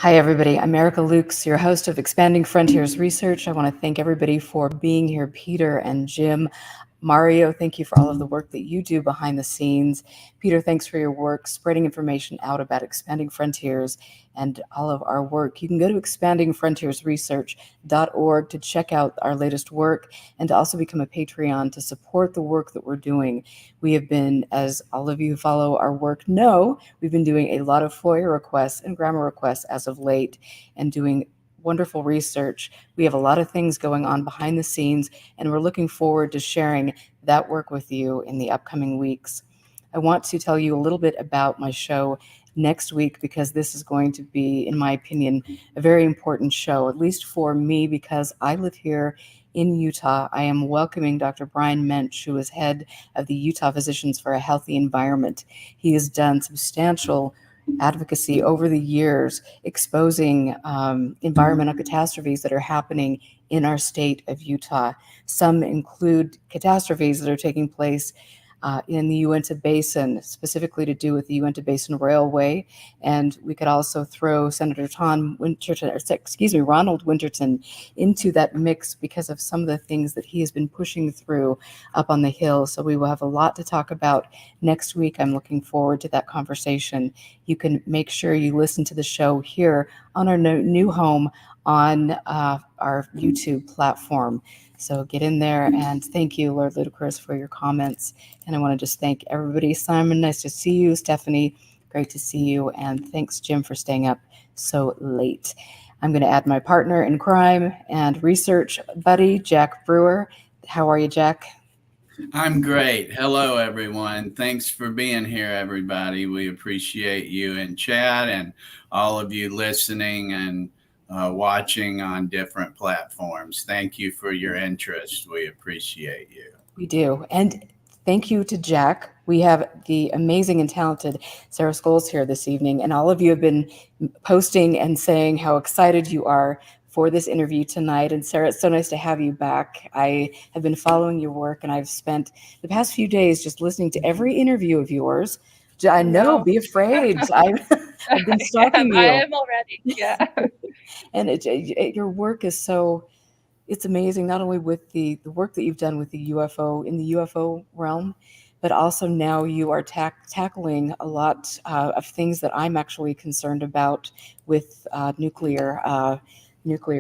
Hi, everybody. I'm Erica Lukes, your host of Expanding Frontiers Research. I want to thank everybody for being here, Peter and Jim. Mario, thank you for all of the work that you do behind the scenes. Peter, thanks for your work spreading information out about Expanding Frontiers and all of our work. You can go to expandingfrontiersresearch.org to check out our latest work and to also become a Patreon to support the work that we're doing. We have been, as all of you who follow our work know, we've been doing a lot of FOIA requests and grammar requests as of late and doing wonderful research. We have a lot of things going on behind the scenes, and we're looking forward to sharing that work with you in the upcoming weeks. I want to tell you a little bit about my show next week because this is going to be, in my opinion, a very important show, at least for me, because I live here in Utah. I am welcoming Dr. Brian Mensch, who is head of the Utah Physicians for a Healthy Environment. He has done substantial advocacy over the years exposing environmental catastrophes that are happening in our state of Utah. Some include catastrophes that are taking place in the Uinta Basin, specifically to do with the Uinta Basin Railway. And we could also throw Senator Ronald Winterton into that mix because of some of the things that he has been pushing through up on the Hill. So we will have a lot to talk about next week. I'm looking forward to that conversation. You can make sure you listen to the show here on our new home on our YouTube platform. So get in there, and thank you, Lord Ludicrous, for your comments. And I want to just thank everybody. Simon, nice to see you. Stephanie, great to see you. And thanks, Jim, for staying up so late. I'm going to add my partner in crime and research buddy, Jack Brewer. How are you, Jack? I'm great. Hello, everyone. Thanks for being here, everybody. We appreciate you in chat and all of you listening and watching on different platforms. Thank you for your interest. We appreciate you. We do. And thank you to Jack. We have the amazing and talented Sarah Scoles here this evening, and all of you have been posting and saying how excited you are for this interview tonight. And Sarah, it's so nice to have you back. I have been following your work, and I've spent the past few days just listening to every interview of yours. I know, be afraid. I've been stalking you. I am already, yeah. And your work is so, it's amazing, not only with the work that you've done with the UFO, in the UFO realm, but also now you are tackling a lot of things that I'm actually concerned about with nuclear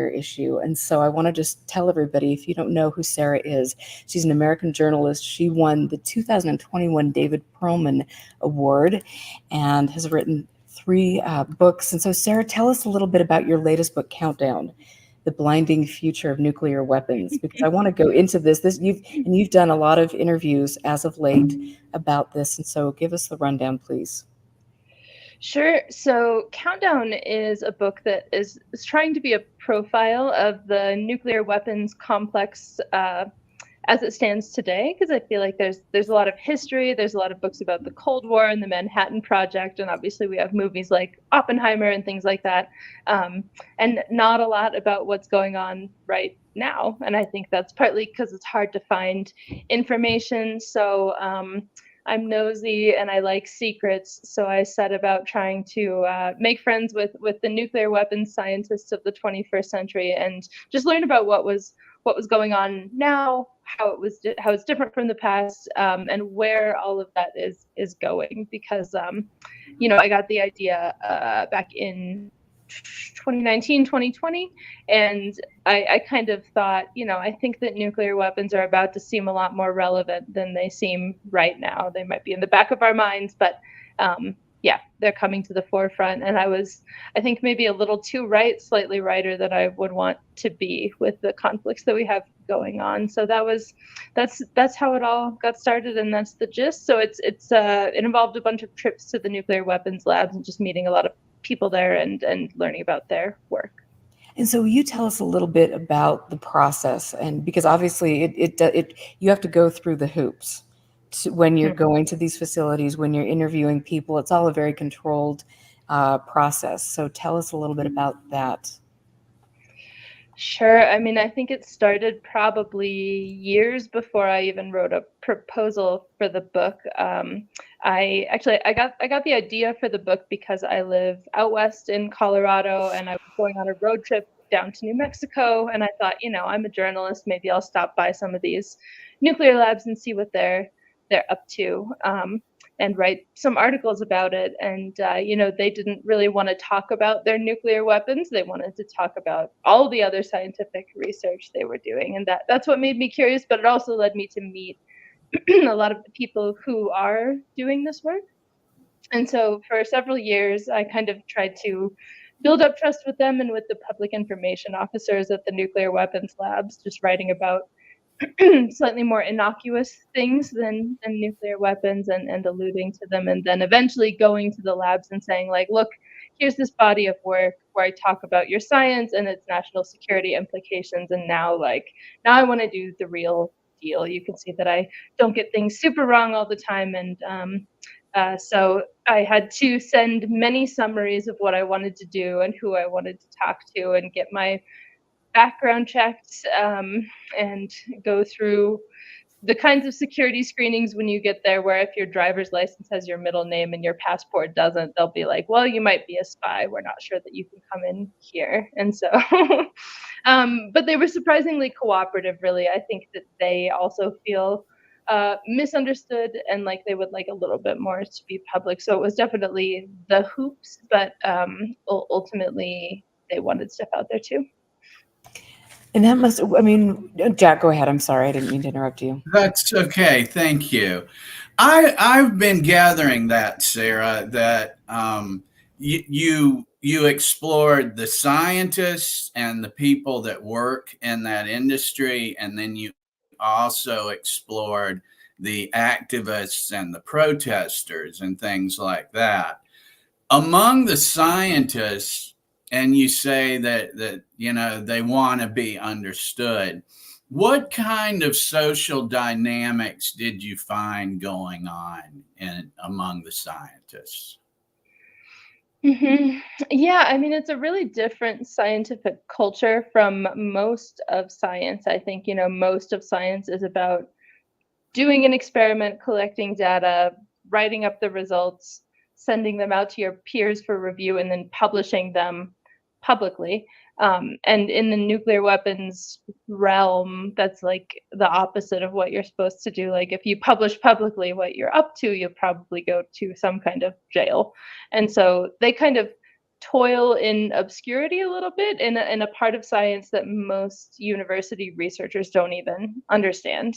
issue. And so I want to just tell everybody, if you don't know who Sarah is, she's an American journalist. She won the 2021 David Perlman Award and has written 3 books. And so Sarah, tell us a little bit about your latest book, Countdown: The Blinding Future of Nuclear Weapons, because I want to go into this. You've done a lot of interviews as of late about this. And so give us the rundown, please. Sure. So Countdown is a book that is trying to be a profile of the nuclear weapons complex as it stands today, because I feel like there's a lot of history, there's a lot of books about the Cold War and the Manhattan Project, and obviously we have movies like Oppenheimer and things like that, and not a lot about what's going on right now. And I think that's partly because it's hard to find information. So I'm nosy and I like secrets, so I set about trying to make friends with the nuclear weapons scientists of the 21st century and just learn about what was going on now, how it's different from the past, and where all of that is going. Because I got the idea back in 2019, 2020, and I kind of thought, I think that nuclear weapons are about to seem a lot more relevant than they seem right now. They might be in the back of our minds, but they're coming to the forefront. And I think maybe a little too right, slightly righter than I would want to be with the conflicts that we have going on. So that's how it all got started, and that's the gist. So it involved a bunch of trips to the nuclear weapons labs and just meeting a lot of people there and learning about their work. And so you tell us a little bit about the process, and because obviously you have to go through the hoops when you're going to these facilities, when you're interviewing people. It's all a very controlled process. So tell us a little bit about that. Sure. I mean, I think it started probably years before I even wrote a proposal for the book. I got the idea for the book because I live out west in Colorado, and I was going on a road trip down to New Mexico, and I thought, I'm a journalist, maybe I'll stop by some of these nuclear labs and see what they're up to. And write some articles about it. And, they didn't really want to talk about their nuclear weapons. They wanted to talk about all the other scientific research they were doing. And that's what made me curious, but it also led me to meet a lot of the people who are doing this work. And so for several years, I kind of tried to build up trust with them and with the public information officers at the nuclear weapons labs, just writing about slightly more innocuous things than nuclear weapons and alluding to them, and then eventually going to the labs and saying, like, look, here's this body of work where I talk about your science and its national security implications, and now I want to do the real deal. You can see that I don't get things super wrong all the time, and so I had to send many summaries of what I wanted to do and who I wanted to talk to, and get my background checked, and go through the kinds of security screenings when you get there, where if your driver's license has your middle name and your passport doesn't, they'll be like, well, you might be a spy. We're not sure that you can come in here. And so, but they were surprisingly cooperative, really. I think that they also feel misunderstood and like they would like a little bit more to be public. So it was definitely the hoops, but ultimately they wanted stuff out there too. And that must, I mean, Jack, go ahead. I'm sorry. I didn't mean to interrupt you. That's okay. Thank you. I've been gathering that, Sarah, that you explored the scientists and the people that work in that industry, and then you also explored the activists and the protesters and things like that. Among the scientists, and you say that they want to be understood, what kind of social dynamics did you find going on among the scientists? Mm-hmm. Yeah, I mean, it's a really different scientific culture from most of science. I think, most of science is about doing an experiment, collecting data, writing up the results, sending them out to your peers for review, and then publishing them publicly. And in the nuclear weapons realm, that's like the opposite of what you're supposed to do. Like if you publish publicly what you're up to, you'll probably go to some kind of jail. And so they kind of toil in obscurity a little bit in a part of science that most university researchers don't even understand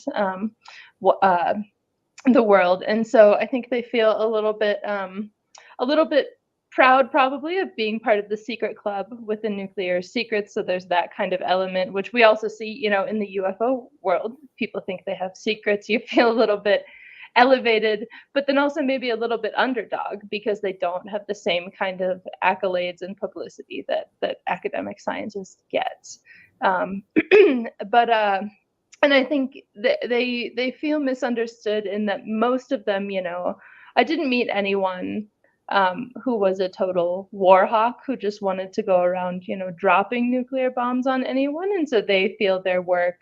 the world. And so I think they feel a little bit proud probably of being part of the secret club within nuclear secrets. So there's that kind of element, which we also see, in the UFO world. People think they have secrets. You feel a little bit elevated, but then also maybe a little bit underdog because they don't have the same kind of accolades and publicity that academic scientists get. And I think they feel misunderstood in that most of them, I didn't meet anyone who was a total war hawk who just wanted to go around, dropping nuclear bombs on anyone. And so they feel their work,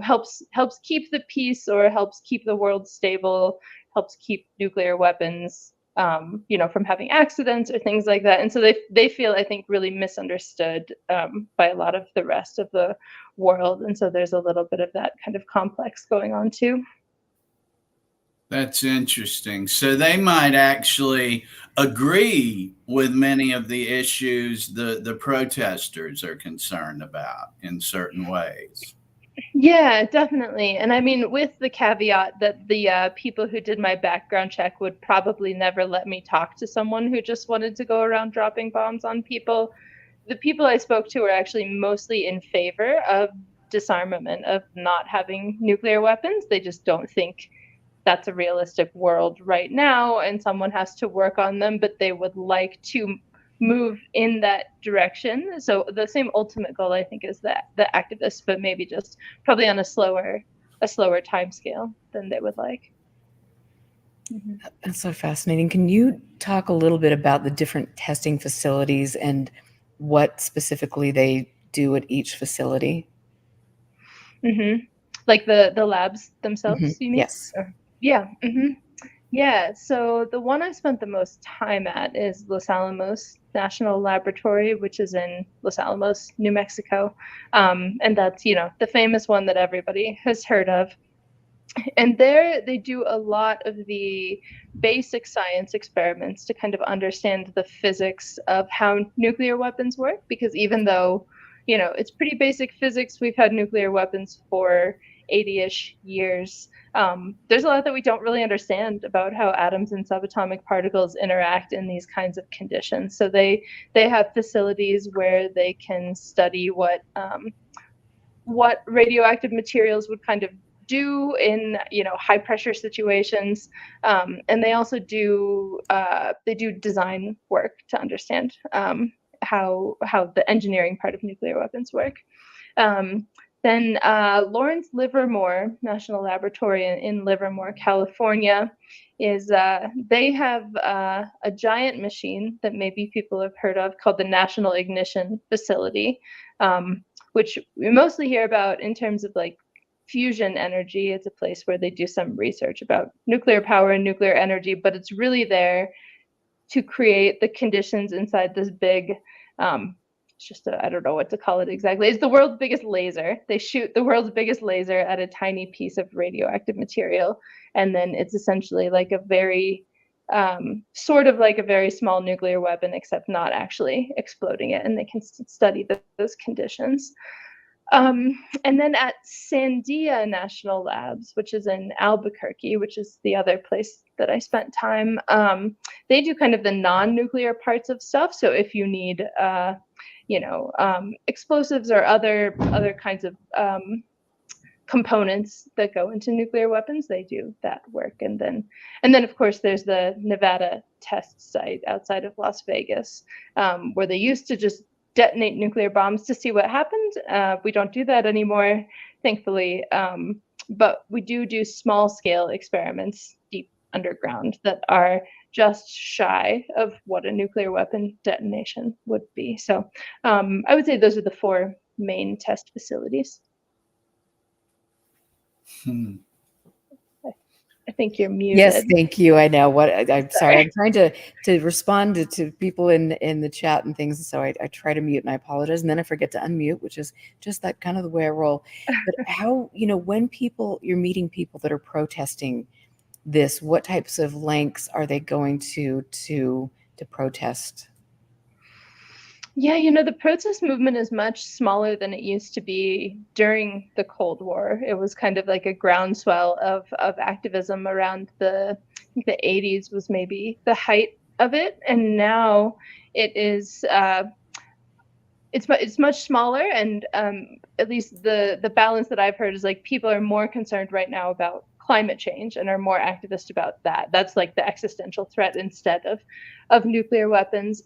helps keep the peace or helps keep the world stable, helps keep nuclear weapons, from having accidents or things like that. And so they feel, I think, really misunderstood by a lot of the rest of the world. And so there's a little bit of that kind of complex going on too. That's interesting. So they might actually agree with many of the issues the protesters are concerned about in certain ways. Yeah, definitely. And I mean, with the caveat that the people who did my background check would probably never let me talk to someone who just wanted to go around dropping bombs on people. The people I spoke to were actually mostly in favor of disarmament, of not having nuclear weapons. They just don't think that's a realistic world right now, and someone has to work on them, but they would like to move in that direction. So the same ultimate goal, I think, is that the activists, but maybe just probably on a slower time scale than they would like. Mm-hmm. That's so fascinating. Can you talk a little bit about the different testing facilities and what specifically they do at each facility? Like the labs themselves, you mean? Yes. Yeah. Yeah, so the one I spent the most time at is Los Alamos National Laboratory, which is in Los Alamos, New Mexico. And that's, the famous one that everybody has heard of. And there they do a lot of the basic science experiments to kind of understand the physics of how nuclear weapons work, because even though, it's pretty basic physics, we've had nuclear weapons for 80-ish years. There's a lot that we don't really understand about how atoms and subatomic particles interact in these kinds of conditions. So they have facilities where they can study what radioactive materials would kind of do in high pressure situations, and they also do design work to understand how the engineering part of nuclear weapons work. Then Lawrence Livermore National Laboratory in Livermore, California, is they have a giant machine that maybe people have heard of called the National Ignition Facility, which we mostly hear about in terms of like fusion energy. It's a place where they do some research about nuclear power and nuclear energy, but it's really there to create the conditions inside this big, it's just I don't know what to call it exactly. It's the world's biggest laser. They shoot the world's biggest laser at a tiny piece of radioactive material. And then it's essentially like a very, sort of like a very small nuclear weapon, except not actually exploding it. And they can study those conditions. And then at Sandia National Labs, which is in Albuquerque, which is the other place that I spent time, they do kind of the non-nuclear parts of stuff. So if you need, explosives or other kinds of components that go into nuclear weapons, they do that work. And then of course there's the Nevada test site outside of Las Vegas, where they used to just detonate nuclear bombs to see what happened. We don't do that anymore, thankfully. But we do small scale experiments deep underground that are just shy of what a nuclear weapon detonation would be. So I would say those are the four main test facilities. I think you're muted. Yes, thank you. I know what I'm sorry. I'm trying to respond to people in the chat and things. So I try to mute and I apologize. And then I forget to unmute, which is just that kind of the way I roll. But how, when you're meeting people that are protesting this, what types of lengths are they going to protest? Yeah, the protest movement is much smaller than it used to be during the Cold War. It was kind of like a groundswell of activism around the 80s was maybe the height of it, and now it is it's much smaller, and at least the balance that I've heard is like people are more concerned right now about climate change and are more activist about that. That's like the existential threat instead of nuclear weapons.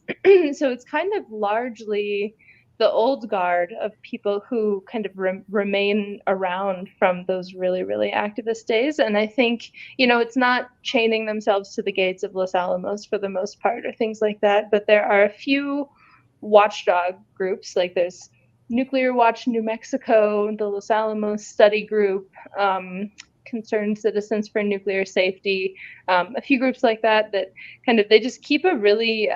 So it's kind of largely the old guard of people who kind of remain around from those really, really activist days. And I think, it's not chaining themselves to the gates of Los Alamos for the most part or things like that, but there are a few watchdog groups, like there's Nuclear Watch New Mexico, the Los Alamos Study Group, Concerned Citizens for Nuclear Safety, a few groups like that kind of, they just keep a really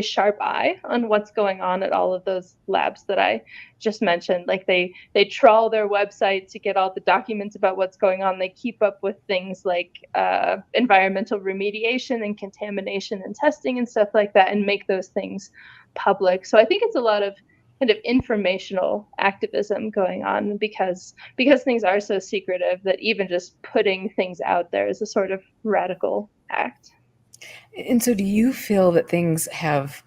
sharp eye on what's going on at all of those labs that I just mentioned. Like they trawl their website to get all the documents about what's going on. They keep up with things like environmental remediation and contamination and testing and stuff like that, and make those things public. So I think it's a lot of kind of informational activism going on because things are so secretive that even just putting things out there is a sort of radical act. And so do you feel that things have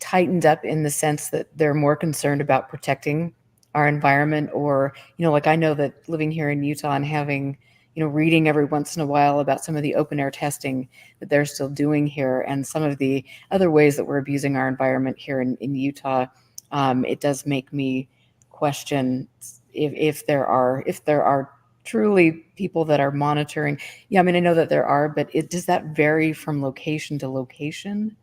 tightened up in the sense that they're more concerned about protecting our environment? Or, like I know that living here in Utah and having, reading every once in a while about some of the open air testing that they're still doing here and some of the other ways that we're abusing our environment here in Utah, it does make me question if there are truly people that are monitoring. Yeah, I mean, I know that there are, but does that vary from location to location?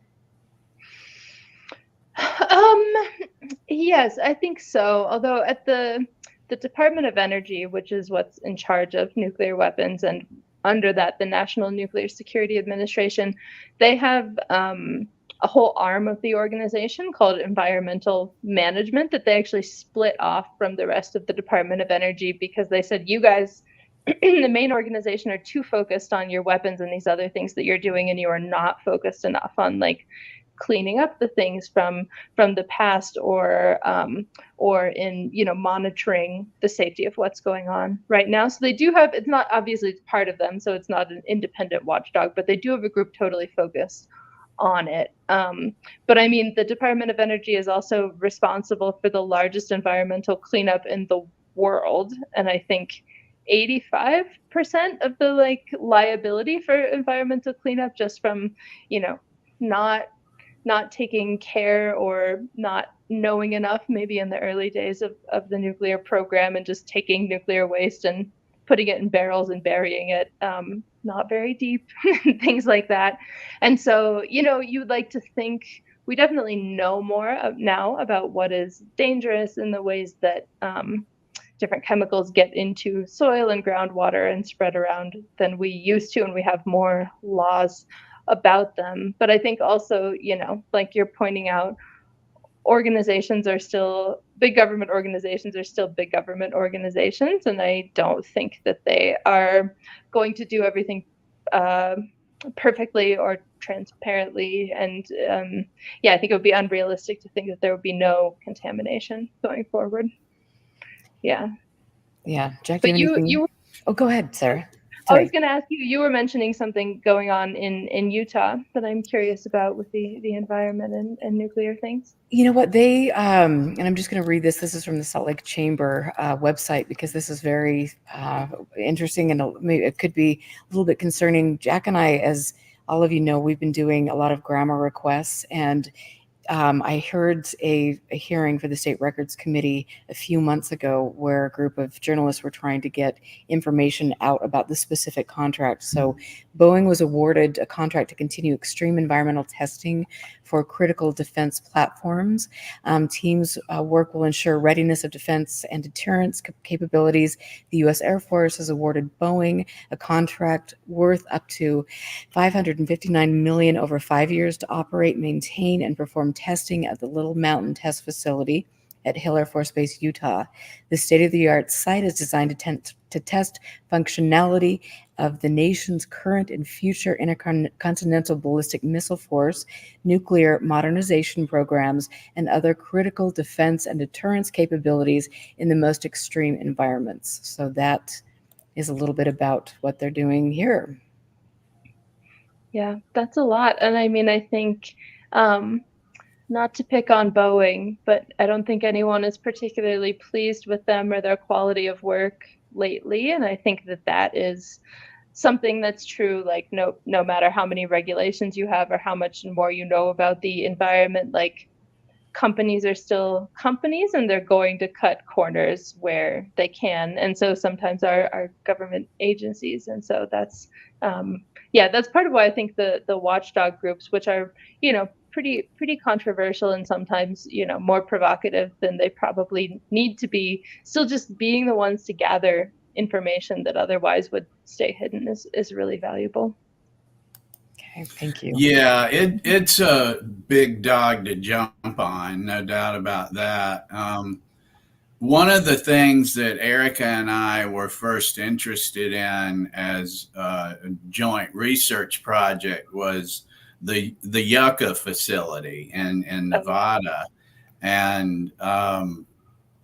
Yes, I think so. Although at the Department of Energy, which is what's in charge of nuclear weapons, and under that, the National Nuclear Security Administration, they have a whole arm of the organization called environmental management that they actually split off from the rest of the Department of Energy, because they said, you guys, the main organization, are too focused on your weapons and these other things that you're doing, and you are not focused enough on like cleaning up the things from the past, or in monitoring the safety of what's going on right now. So they do have, it's not obviously it's part of them, so it's not an independent watchdog, but they do have a group totally focused on it. But I mean, the Department of Energy is also responsible for the largest environmental cleanup in the world, and I think 85% of the like liability for environmental cleanup just from not taking care or not knowing enough, maybe in the early days of the nuclear program, and just taking nuclear waste and putting it in barrels and burying it not very deep, things like that. And so, you'd like to think we definitely know more now about what is dangerous in the ways that different chemicals get into soil and groundwater and spread around than we used to, and we have more laws about them. But I think also, like you're pointing out, big government organizations are still big government organizations, and I don't think that they are going to do everything perfectly or transparently. And I think it would be unrealistic to think that there would be no contamination going forward. Yeah. Jack, but you oh, go ahead, Sarah. Sorry. I was going to ask you were mentioning something going on in Utah that I'm curious about with the environment and nuclear things. You know what, they, and I'm just going to read this. This is from the Salt Lake Chamber website, because this is very interesting, and maybe it could be a little bit concerning. Jack and I, as all of you know, we've been doing a lot of grammar requests, and I heard a hearing for the State Records Committee a few months ago where a group of journalists were trying to get information out about the specific contract. So Boeing was awarded a contract to continue extreme environmental testing for critical defense platforms. Teams' work will ensure readiness of defense and deterrence capabilities. The U.S. Air Force has awarded Boeing a contract worth up to $559 million over 5 years to operate, maintain, and perform testing at the Little Mountain Test Facility at Hill Air Force Base, Utah. The state-of-the-art site is designed to test functionality of the nation's current and future intercontinental ballistic missile force, nuclear modernization programs, and other critical defense and deterrence capabilities in the most extreme environments. So that is a little bit about what they're doing here. Yeah, that's a lot. And I mean, I think, not to pick on Boeing, but I don't think anyone is particularly pleased with them or their quality of work lately. And I think that is something that's true, like no matter how many regulations you have or how much more you know about the environment, like companies are still companies, and they're going to cut corners where they can. And so sometimes our government agencies. And so that's part of why I think the watchdog groups, which are, pretty controversial and sometimes, more provocative than they probably need to be, still just being the ones to gather information that otherwise would stay hidden is really valuable. Okay, thank you. Yeah, it's a big dog to jump on, no doubt about that. One of the things that Erica and I were first interested in as a joint research project was the Yucca facility in Nevada. And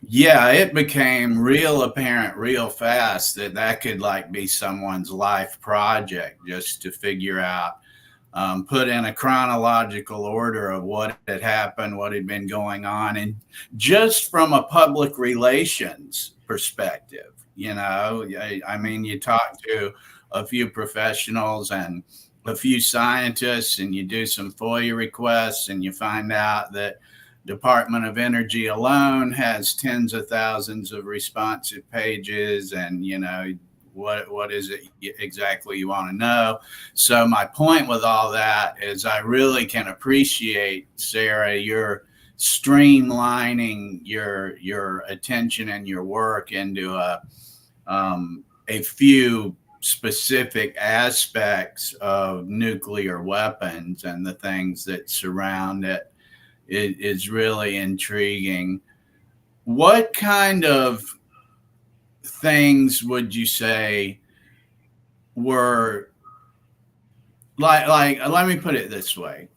it became real apparent real fast that could like be someone's life project, just to figure out, put in a chronological order of what had happened, what had been going on, and just from a public relations perspective, I mean, you talk to a few professionals and a few scientists, and you do some FOIA requests, and you find out that Department of Energy alone has tens of thousands of responsive pages, and what is it exactly you want to know. So my point with all that is I really can appreciate, Sarah, your streamlining your attention and your work into a few specific aspects of nuclear weapons and the things that surround it is really intriguing. What kind of things would you say were like let me put it this way.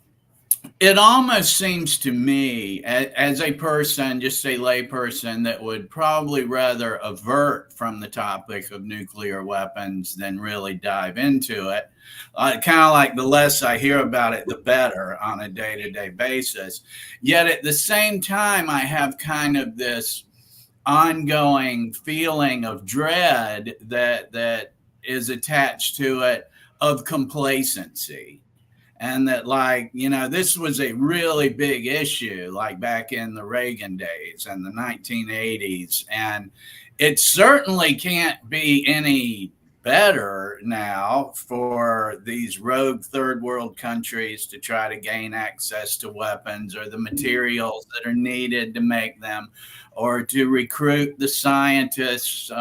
It almost seems to me, as a person, just a lay person, that would probably rather avert from the topic of nuclear weapons than really dive into it. Kind of like the less I hear about it, the better on a day-to-day basis. Yet at the same time, I have kind of this ongoing feeling of dread that is attached to it, of complacency. And that, like, this was a really big issue, like back in the Reagan days and the 1980s. And it certainly can't be any better now for these rogue third world countries to try to gain access to weapons or the materials that are needed to make them, or to recruit the scientists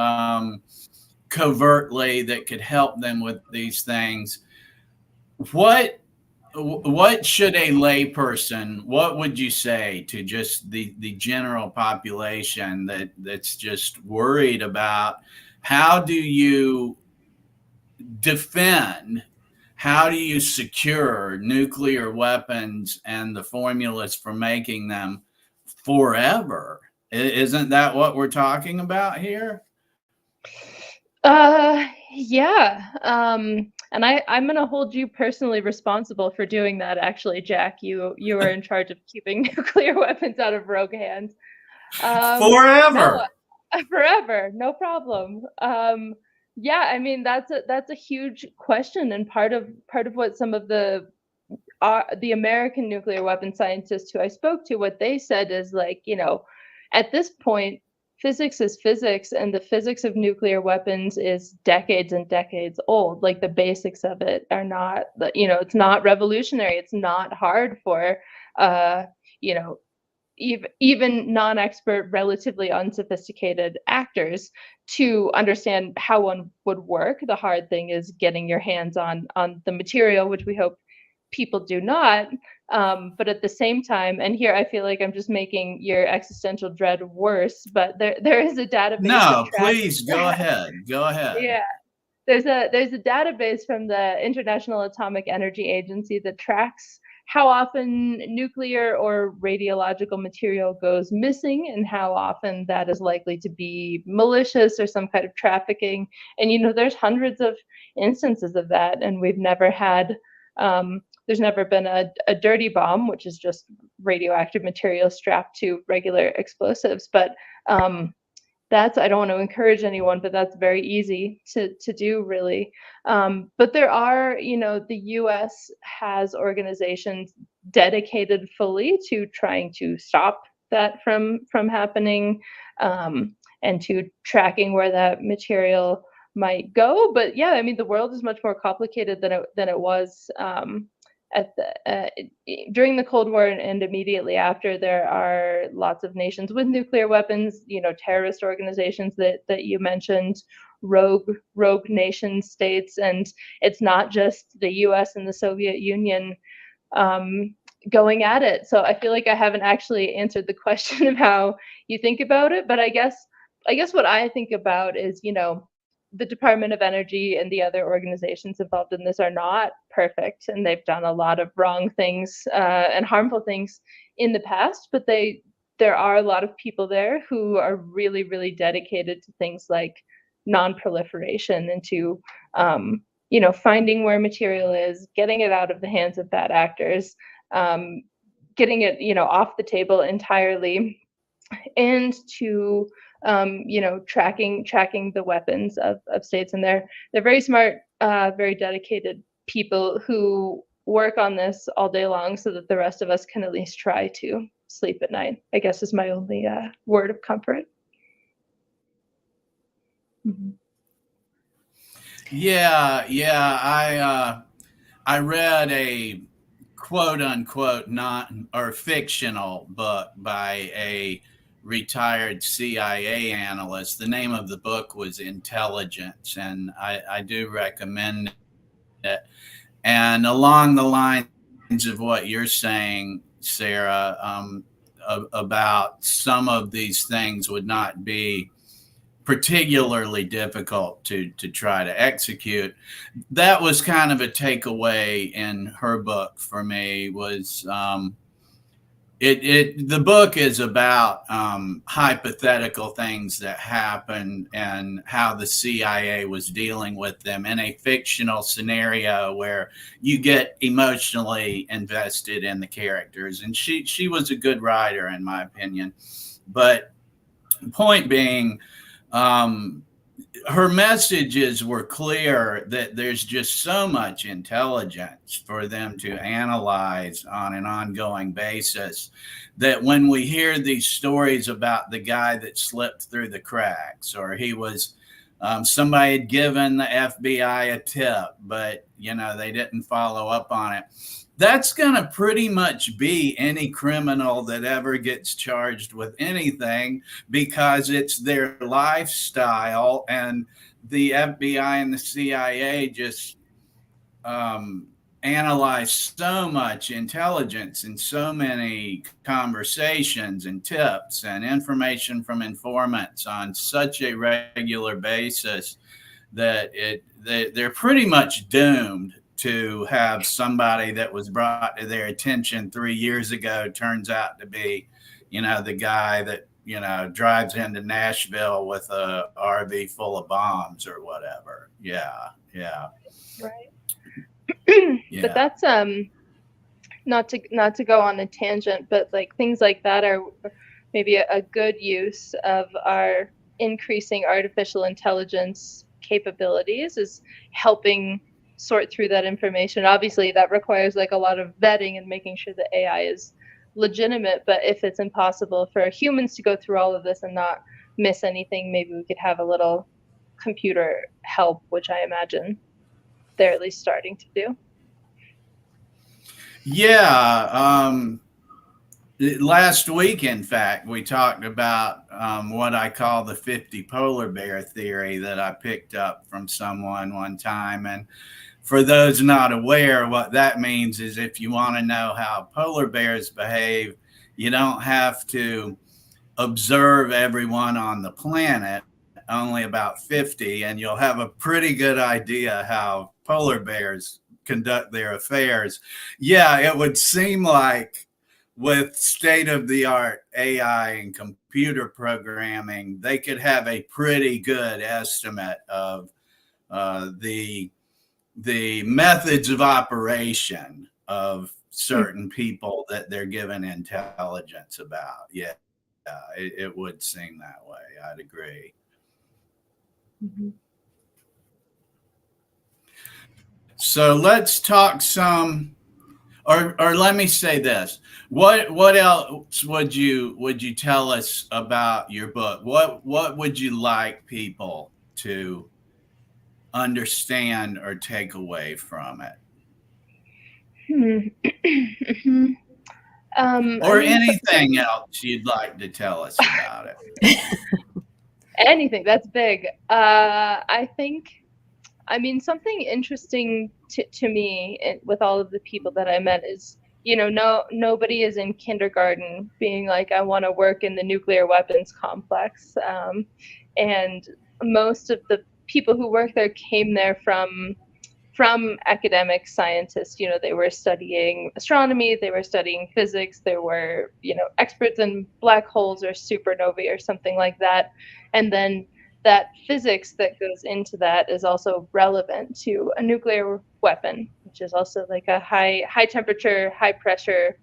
covertly that could help them with these things. What should a layperson, what would you say to just the general population that's just worried about how do you defend, how do you secure nuclear weapons and the formulas for making them forever? Isn't that what we're talking about here? Yeah. And I'm going to hold you personally responsible for doing that. Actually, Jack, you are in charge of keeping nuclear weapons out of rogue hands. Forever. No, forever, no problem. Yeah, I mean that's a huge question, and part of what some of the American nuclear weapon scientists who I spoke to, what they said is, like, at this point, physics is physics, and the physics of nuclear weapons is decades and decades old. Like, the basics of it are not, it's not revolutionary. It's not hard for, even non-expert, relatively unsophisticated actors to understand how one would work. The hard thing is getting your hands on the material, which we hope people do not. But at the same time, and here I feel like I'm just making your existential dread worse, but there is a database. No, please go ahead. Go ahead. Yeah. There's a database from the International Atomic Energy Agency that tracks how often nuclear or radiological material goes missing and how often that is likely to be malicious or some kind of trafficking. And, there's hundreds of instances of that, and we've never had, there's never been a dirty bomb, which is just radioactive material strapped to regular explosives. But I don't want to encourage anyone, but that's very easy to do, really. But there are, the US has organizations dedicated fully to trying to stop that from happening, and to tracking where that material might go. But yeah, I mean, the world is much more complicated than it was during the Cold War and immediately after. There are lots of nations with nuclear weapons, terrorist organizations that you mentioned, rogue nation states, and it's not just the US and the Soviet Union going at it. So I feel like I haven't actually answered the question of how you think about it, but I guess what I think about is, the Department of Energy and the other organizations involved in this are not perfect, and they've done a lot of wrong things and harmful things in the past, but there are a lot of people there who are really, really dedicated to things like non-proliferation and to finding where material is, getting it out of the hands of bad actors, getting it off the table entirely, and to tracking the weapons of states. And they're very smart, very dedicated people who work on this all day long so that the rest of us can at least try to sleep at night, I guess, is my only word of comfort. Mm-hmm. Yeah. I read a quote unquote not or fictional book by a retired CIA analyst. The name of the book was Intelligence, and I do recommend it. And along the lines of what you're saying, Sarah, about some of these things would not be particularly difficult to try to execute. That was kind of a takeaway in her book for me. Was the book is about hypothetical things that happened and how the CIA was dealing with them in a fictional scenario where you get emotionally invested in the characters. And she was a good writer, in my opinion. But point being, her messages were clear that there's just so much intelligence for them to analyze on an ongoing basis that when we hear these stories about the guy that slipped through the cracks, or he was somebody had given the FBI a tip, but they didn't follow up on it. That's going to pretty much be any criminal that ever gets charged with anything, because it's their lifestyle. And the FBI and the CIA just analyze so much intelligence and so many conversations and tips and information from informants on such a regular basis that they're pretty much doomed to have somebody that was brought to their attention 3 years ago turns out to be, the guy that, drives into Nashville with a RV full of bombs or whatever. Yeah. Right. Yeah. But that's not to go on a tangent, but like things like that are maybe a good use of our increasing artificial intelligence capabilities, is helping sort through that information. Obviously that requires like a lot of vetting and making sure the AI is legitimate, but if it's impossible for humans to go through all of this and not miss anything, maybe we could have a little computer help, which I imagine they're at least starting to do. Yeah. Last week, in fact, we talked about what I call the 50 polar bear theory that I picked up from someone one time. And for those not aware, what that means is if you want to know how polar bears behave, you don't have to observe everyone on the planet, only about 50, and you'll have a pretty good idea how polar bears conduct their affairs. Yeah, it would seem like with state-of-the-art AI and computer programming, they could have a pretty good estimate of the methods of operation of certain people that they're given intelligence about. Yeah, it would seem that way. I'd agree. Mm-hmm. So let's talk some, or let me say this. What else would you tell us about your book? What would you like people to understand or take away from it? Or anything else you'd like to tell us about it? Anything, that's big. I think, something interesting to me with all of the people that I met is, nobody is in kindergarten being like, I want to work in the nuclear weapons complex. And most of the people who work there came there from academic scientists. They were studying astronomy, they were studying physics, they were, experts in black holes or supernovae or something like that. And then that physics that goes into that is also relevant to a nuclear weapon, which is also like a high temperature, high pressure,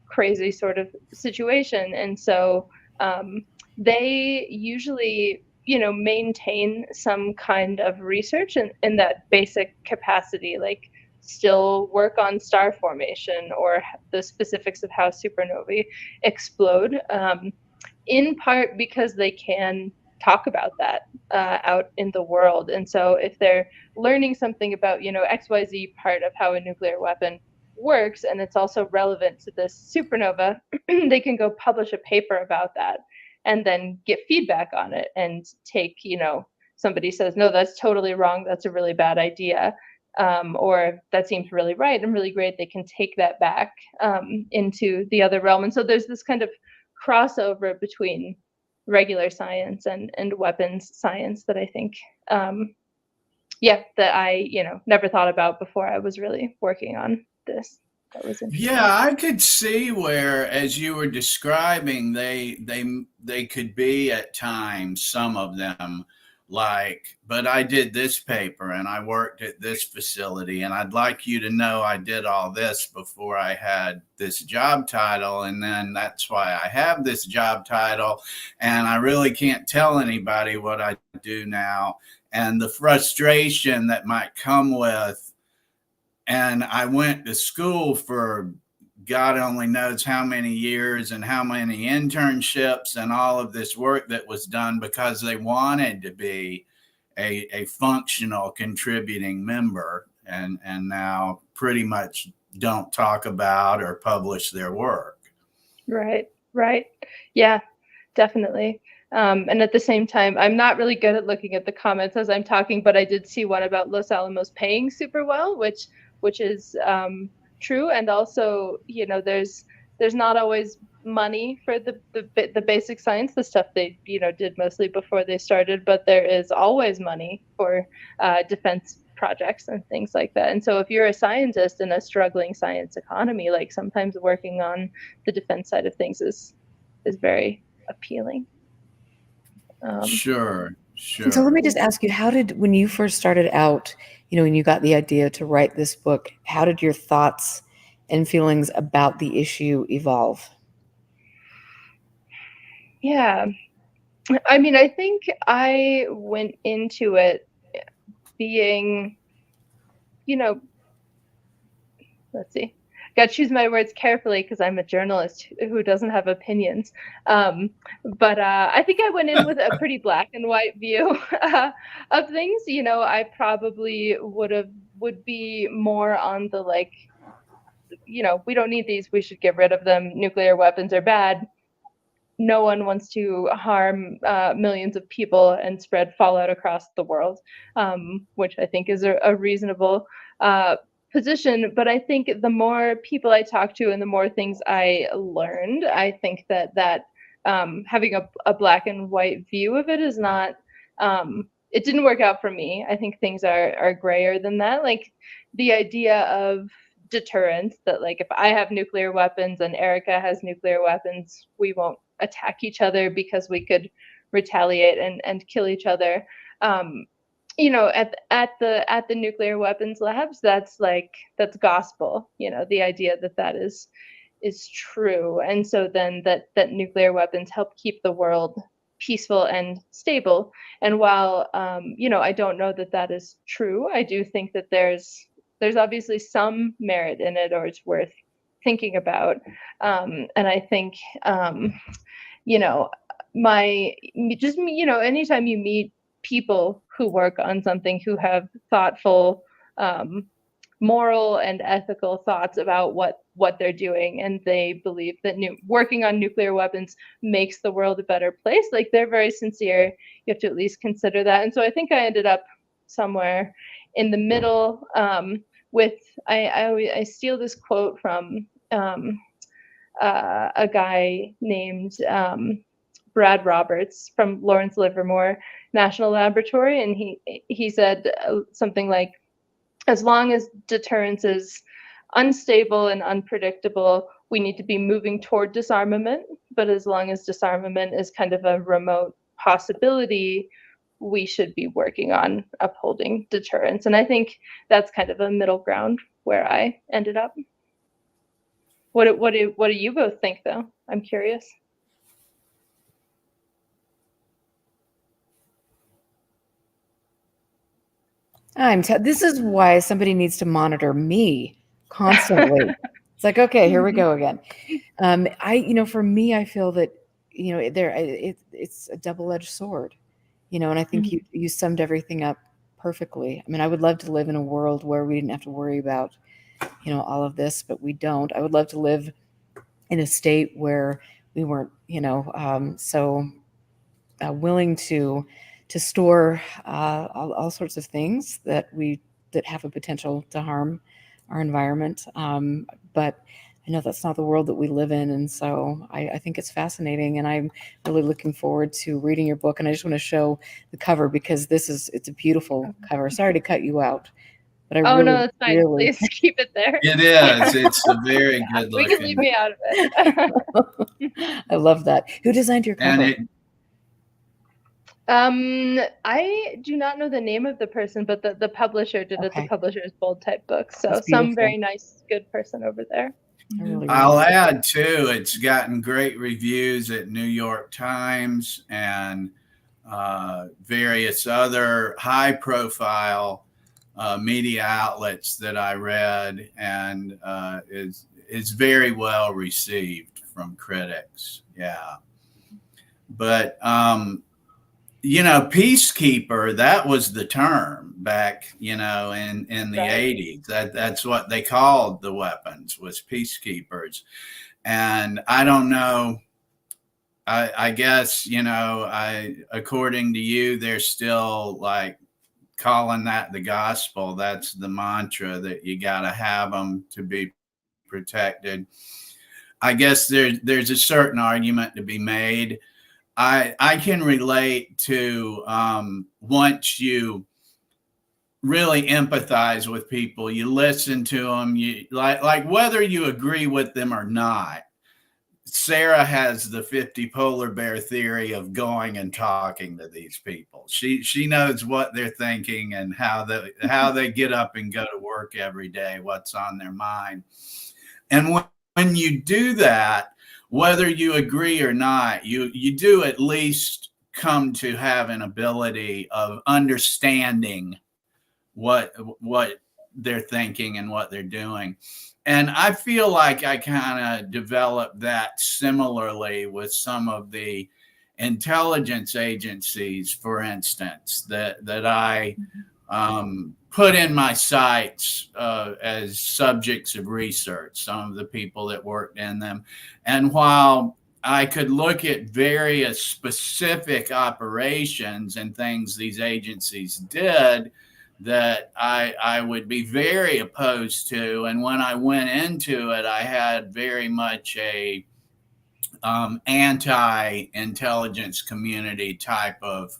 crazy sort of situation. And so they usually, maintain some kind of research in that basic capacity, like still work on star formation or the specifics of how supernovae explode, in part because they can talk about that out in the world. And so if they're learning something about, XYZ part of how a nuclear weapon works, and it's also relevant to this supernova, they can go publish a paper about that and then get feedback on it and take, somebody says, no, that's totally wrong. That's a really bad idea. Or that seems really right and really great. They can take that back into the other realm. And so there's this kind of crossover between regular science and weapons science that I think, that I, never thought about before I was really working on this. That was interesting. Yeah, I could see where, as you were describing, they could be at times, some of them, like, but I did this paper and I worked at this facility, and I'd like you to know I did all this before I had this job title, and then that's why I have this job title, and I really can't tell anybody what I do now, and the frustration that might come with. And I went to school for God only knows how many years and how many internships and all of this work that was done because they wanted to be a functional contributing member, and now pretty much don't talk about or publish their work. Right. Yeah, definitely. And at the same time, I'm not really good at looking at the comments as I'm talking, but I did see one about Los Alamos paying super well, which is true. And also, there's not always money for the basic science, the stuff they did mostly before they started, but there is always money for defense projects and things like that. And so if you're a scientist in a struggling science economy, like sometimes working on the defense side of things is very appealing. Sure. And so let me just ask you, when you first started out, when you got the idea to write this book, how did your thoughts and feelings about the issue evolve? Yeah. I mean, I think I went into it being, let's see, got to choose my words carefully because I'm a journalist who doesn't have opinions. But I think I went in with a pretty black and white view of things. I probably would be more on the we don't need these. We should get rid of them. Nuclear weapons are bad. No one wants to harm millions of people and spread fallout across the world, which I think is a reasonable position. But I think the more people I talked to and the more things I learned, I think that having a black and white view of it is not, it didn't work out for me. I think things are grayer than that. Like the idea of deterrence, that like if I have nuclear weapons and Erica has nuclear weapons, we won't attack each other because we could retaliate and kill each other. At the nuclear weapons labs, that's gospel. The idea that is true, and so then that nuclear weapons help keep the world peaceful and stable. And while I don't know that is true, I do think that there's obviously some merit in it, or it's worth thinking about. And I think anytime you meet people who work on something, who have thoughtful, moral and ethical thoughts about what they're doing, and they believe that working on nuclear weapons makes the world a better place, like they're very sincere, you have to at least consider that. And so I think I ended up somewhere in the middle, with I steal this quote from a guy named Brad Roberts from Lawrence Livermore National Laboratory, and he said something like, as long as deterrence is unstable and unpredictable, we need to be moving toward disarmament. But as long as disarmament is kind of a remote possibility, we should be working on upholding deterrence. And I think that's kind of a middle ground where I ended up. What do you both think, though? I'm curious. This is why somebody needs to monitor me constantly. It's like, okay, here we go again. For me, I feel that it's a double-edged sword. And I think you summed everything up perfectly. I mean, I would love to live in a world where we didn't have to worry about, all of this, but we don't. I would love to live in a state where we weren't, so willing to store all sorts of things that have a potential to harm our environment. But I know that's not the world that we live in, and so I think it's fascinating, and I'm really looking forward to reading your book. And I just want to show the cover because it's a beautiful cover. Sorry to cut you out, but no, that's fine. Please keep it there. It is. It's a very good looking. We can leave me out of it. I love that. Who designed your cover? I do not know the name of the person, but the publisher did it. The publisher's bold type book. So some very nice, good person over there. I'll add too, it's gotten great reviews at New York Times and various other high profile media outlets that I read, and is very well received from critics. Yeah. But peacekeeper, that was the term back, in the 80s. That's what they called the weapons, was peacekeepers. And I don't know, I guess, according to you, they're still like calling that the gospel. That's the mantra, that you got to have them to be protected. I guess there's a certain argument to be made. I can relate to once you really empathize with people, you listen to them, you like whether you agree with them or not. Sarah has the 50 polar bear theory of going and talking to these people. She knows what they're thinking and how they get up and go to work every day, what's on their mind. And when you do that, whether you agree or not, you do at least come to have an ability of understanding what they're thinking and what they're doing. And I feel like I kind of developed that similarly with some of the intelligence agencies, for instance, that I put in my sights as subjects of research, some of the people that worked in them. And while I could look at various specific operations and things these agencies did that I would be very opposed to, and when I went into it, I had very much a anti-intelligence community type of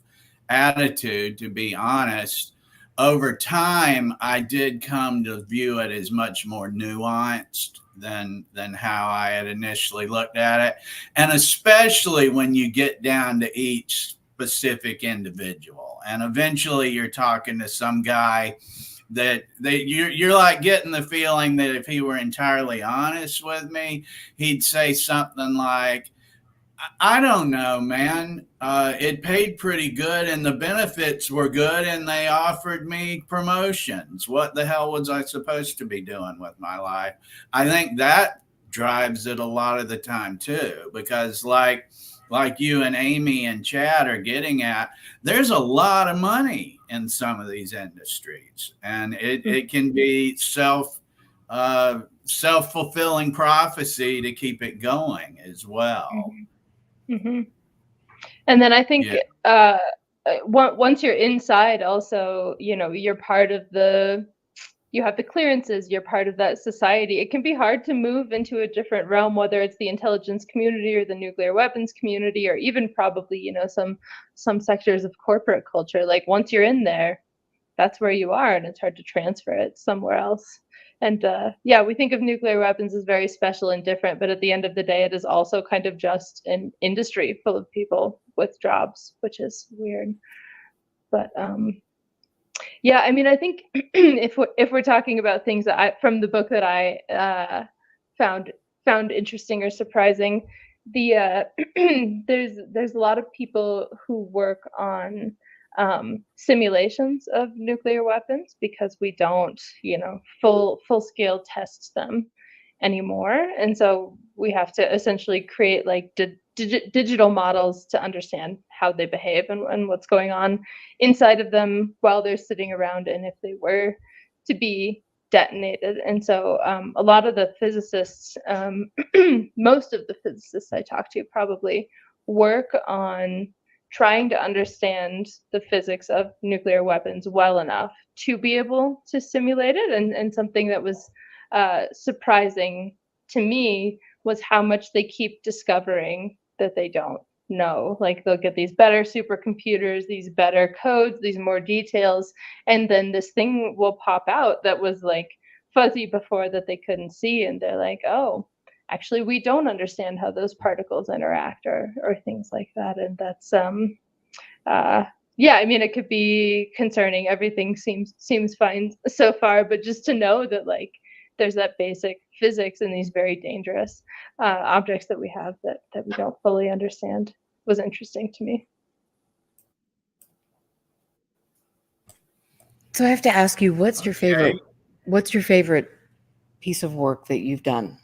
attitude, to be honest. Over time, I did come to view it as much more nuanced than how I had initially looked at it. And especially when you get down to each specific individual. And eventually you're talking to some guy that you're like getting the feeling that if he were entirely honest with me, he'd say something like, I don't know, man. It paid pretty good and the benefits were good and they offered me promotions. What the hell was I supposed to be doing with my life? I think that drives it a lot of the time too, because like you and Amy and Chad are getting at, there's a lot of money in some of these industries, and it can be self-fulfilling prophecy to keep it going as well. Mm-hmm. And then I think once you're inside, also, you're part of you have the clearances, you're part of that society. It can be hard to move into a different realm, whether it's the intelligence community or the nuclear weapons community, or even probably, some sectors of corporate culture. Like once you're in there, that's where you are, and it's hard to transfer it somewhere else. And we think of nuclear weapons as very special and different, but at the end of the day, it is also kind of just an industry full of people with jobs, which is weird. But I mean, I think if we're talking about things that from the book that I found interesting or surprising, there's a lot of people who work on simulations of nuclear weapons, because we don't, full scale test them anymore, and so we have to essentially create like digital models to understand how they behave and what's going on inside of them while they're sitting around, and if they were to be detonated. And so a lot of the physicists, most of the physicists I talk to probably work on trying to understand the physics of nuclear weapons well enough to be able to simulate it. And something that was surprising to me was how much they keep discovering that they don't know. Like they'll get these better supercomputers, these better codes, these more details, and then this thing will pop out that was like fuzzy before that they couldn't see, and they're like, oh, actually we don't understand how those particles interact, or things like that. And that's yeah, I mean, it could be concerning. Everything seems fine so far, but just to know that like there's that basic physics in these very dangerous objects that we have that we don't fully understand was interesting to me. So I have to ask you, what's your favorite piece of work that you've done?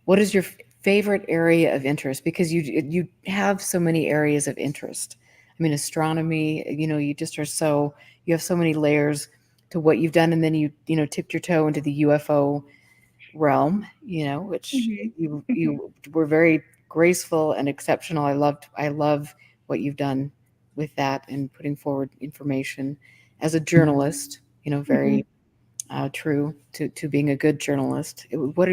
What is your favorite area of interest? Because you have so many areas of interest. I mean, astronomy, you just are you have so many layers to what you've done, and then you tipped your toe into the UFO realm, which you were very graceful and exceptional. I love what you've done with that and putting forward information as a journalist, very true to being a good journalist. What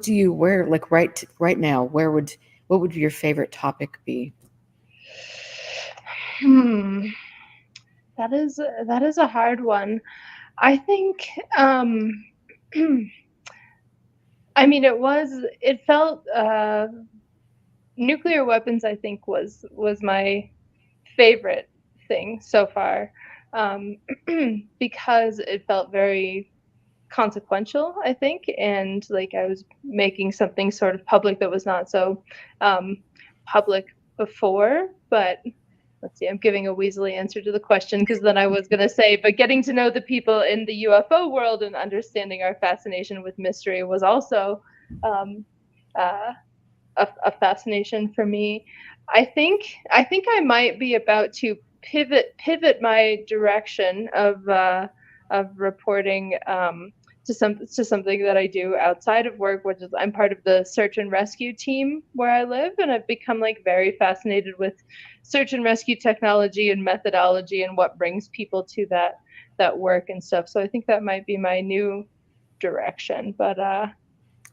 do you, where, like right now, what would your favorite topic be? That is a hard one. I think I mean, it felt nuclear weapons, I think, was my favorite thing so far, because it felt very consequential, I think, and like I was making something sort of public that was not so public before. But let's see, I'm giving a weaselly answer to the question, because then I was going to say, but getting to know the people in the UFO world and understanding our fascination with mystery was also a fascination for me. I think I might be about to pivot my direction of reporting to something that I do outside of work, which is I'm part of the search and rescue team where I live, and I've become like very fascinated with search and rescue technology and methodology and what brings people to that work and stuff. So I think that might be my new direction. But wow.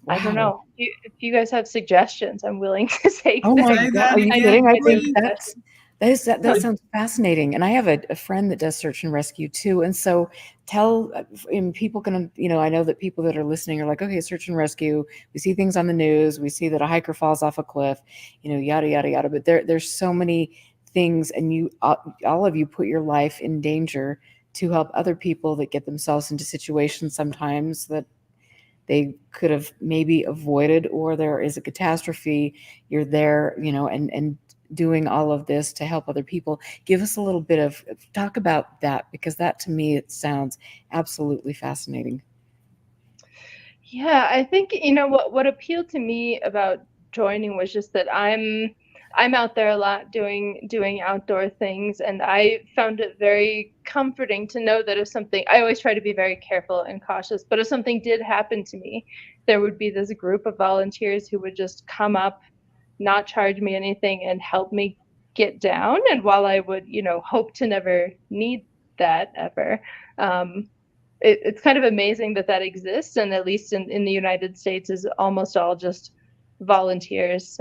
I don't know. If you guys have suggestions, I'm willing to take them. Oh my God, are you kidding? I think that sounds fascinating. And I have a friend that does search and rescue too. And so people can, I know that people that are listening are like, okay, search and rescue. We see things on the news. We see that a hiker falls off a cliff, yada, yada, yada. But there's so many things, and all of you put your life in danger to help other people that get themselves into situations sometimes that they could have maybe avoided, or there is a catastrophe. You're there, and doing all of this to help other people. Give us a little bit of talk about that, because that to me, it sounds absolutely fascinating. Yeah, I think, what appealed to me about joining was just that I'm out there a lot doing outdoor things, and I found it very comforting to know that if something, I always try to be very careful and cautious, but if something did happen to me, there would be this group of volunteers who would just come up, not charge me anything, and help me get down. And while I would, hope to never need that ever, it's kind of amazing that exists, and at least in the United States is almost all just volunteers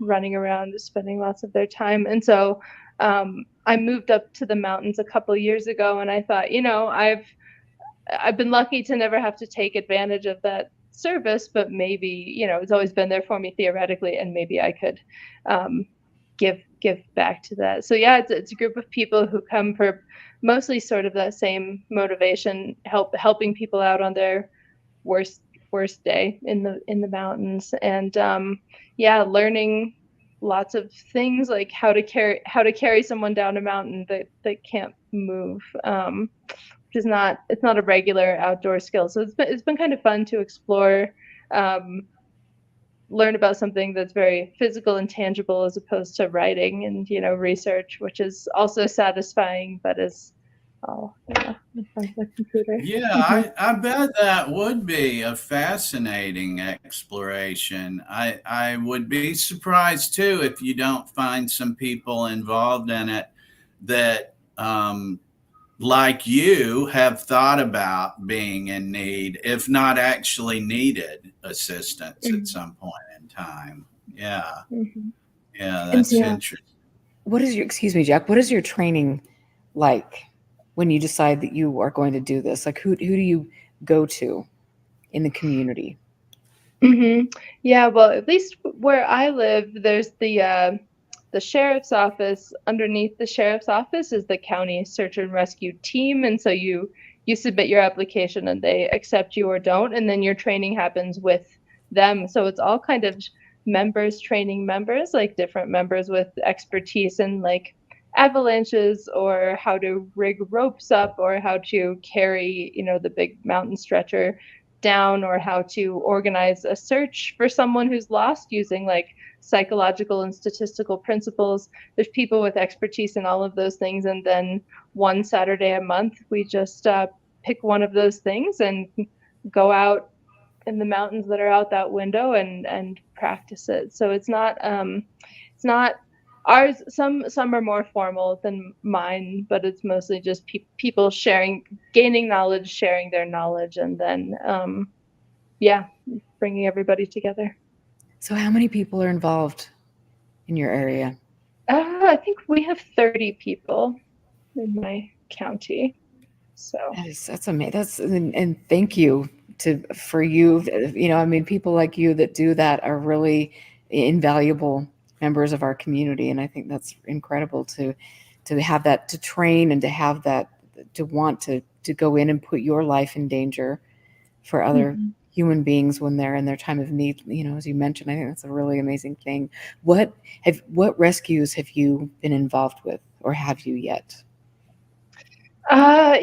running around spending lots of their time. And so I moved up to the mountains a couple years ago, and I thought, I've been lucky to never have to take advantage of that service, but maybe it's always been there for me theoretically, and maybe I could give back to that. So yeah, it's a group of people who come for mostly sort of that same motivation, helping people out on their worst day in the mountains, and learning lots of things, like how to carry someone down a mountain that can't move, which is not a regular outdoor skill. So it's been kind of fun to explore learn about something that's very physical and tangible as opposed to writing and, research, which is also satisfying, but is all, in front of the computer. Yeah, I bet that would be a fascinating exploration. I would be surprised too if you don't find some people involved in it that, like you, have thought about being in need, if not actually needed assistance at some point in time. Yeah. Yeah, that's interesting. What is your, excuse me, Jack, what is your training like when you decide that you are going to do this? Like who do you go to in the community? Yeah, well, at least where I live, there's the sheriff's office. Underneath the sheriff's office is the county search and rescue team, and so you submit your application and they accept you or don't, and then your training happens with them. So it's all kind of members training members, like different members with expertise in like avalanches or how to rig ropes up or how to carry, the big mountain stretcher down, or how to organize a search for someone who's lost using like psychological and statistical principles. There's people with expertise in all of those things, and then one Saturday a month we just pick one of those things and go out in the mountains that are out that window and practice it. So it's not ours. Some are more formal than mine, but it's mostly just people gaining knowledge, sharing their knowledge, and then bringing everybody together. So how many people are involved in your area? I think we have 30 people in my county. So that's amazing. And thank you for you. People like you that do that are really invaluable members of our community, and I think that's incredible to have that, to train and to have that, to want to go in and put your life in danger for other human beings when they're in their time of need. As you mentioned, I think that's a really amazing thing. What rescues have you been involved with, or have you yet? Last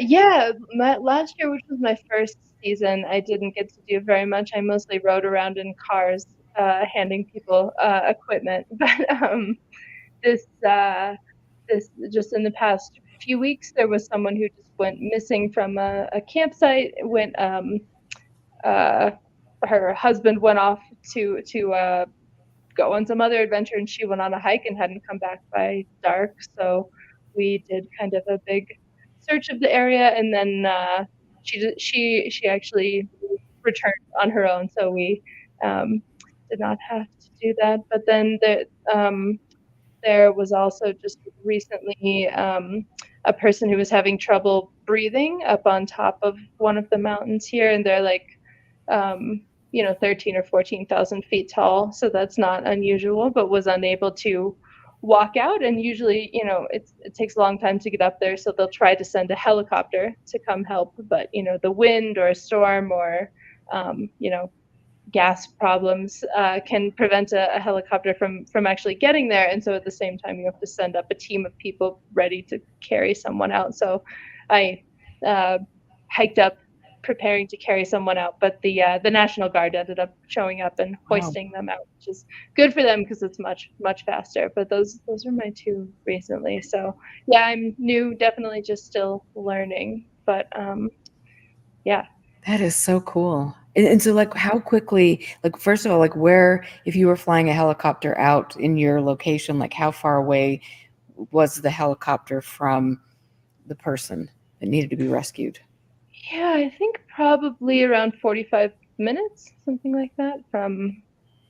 year, which was my first season, I didn't get to do very much. I mostly rode around in cars, handing people equipment. But this just in the past few weeks, there was someone who just went missing from a campsite. Her husband went off to go on some other adventure, and she went on a hike and hadn't come back by dark. So we did kind of a big search of the area, and then she actually returned on her own, so we did not have to do that. But then there was also just recently a person who was having trouble breathing up on top of one of the mountains here, and they're like 13 or 14,000 feet tall, so that's not unusual, but was unable to walk out. And usually, it takes a long time to get up there, so they'll try to send a helicopter to come help, but the wind or a storm or gas problems can prevent a helicopter from actually getting there. And so at the same time, you have to send up a team of people ready to carry someone out. So I hiked up preparing to carry someone out, but the National Guard ended up showing up and hoisting them out, which is good for them because it's much faster. But those are my two recently. So yeah, I'm new, definitely just still learning, but That is so cool. And so like how quickly, like first of all, like where, if you were flying a helicopter out in your location, like how far away was the helicopter from the person that needed to be rescued? Yeah, I think probably around 45 minutes, something like that, from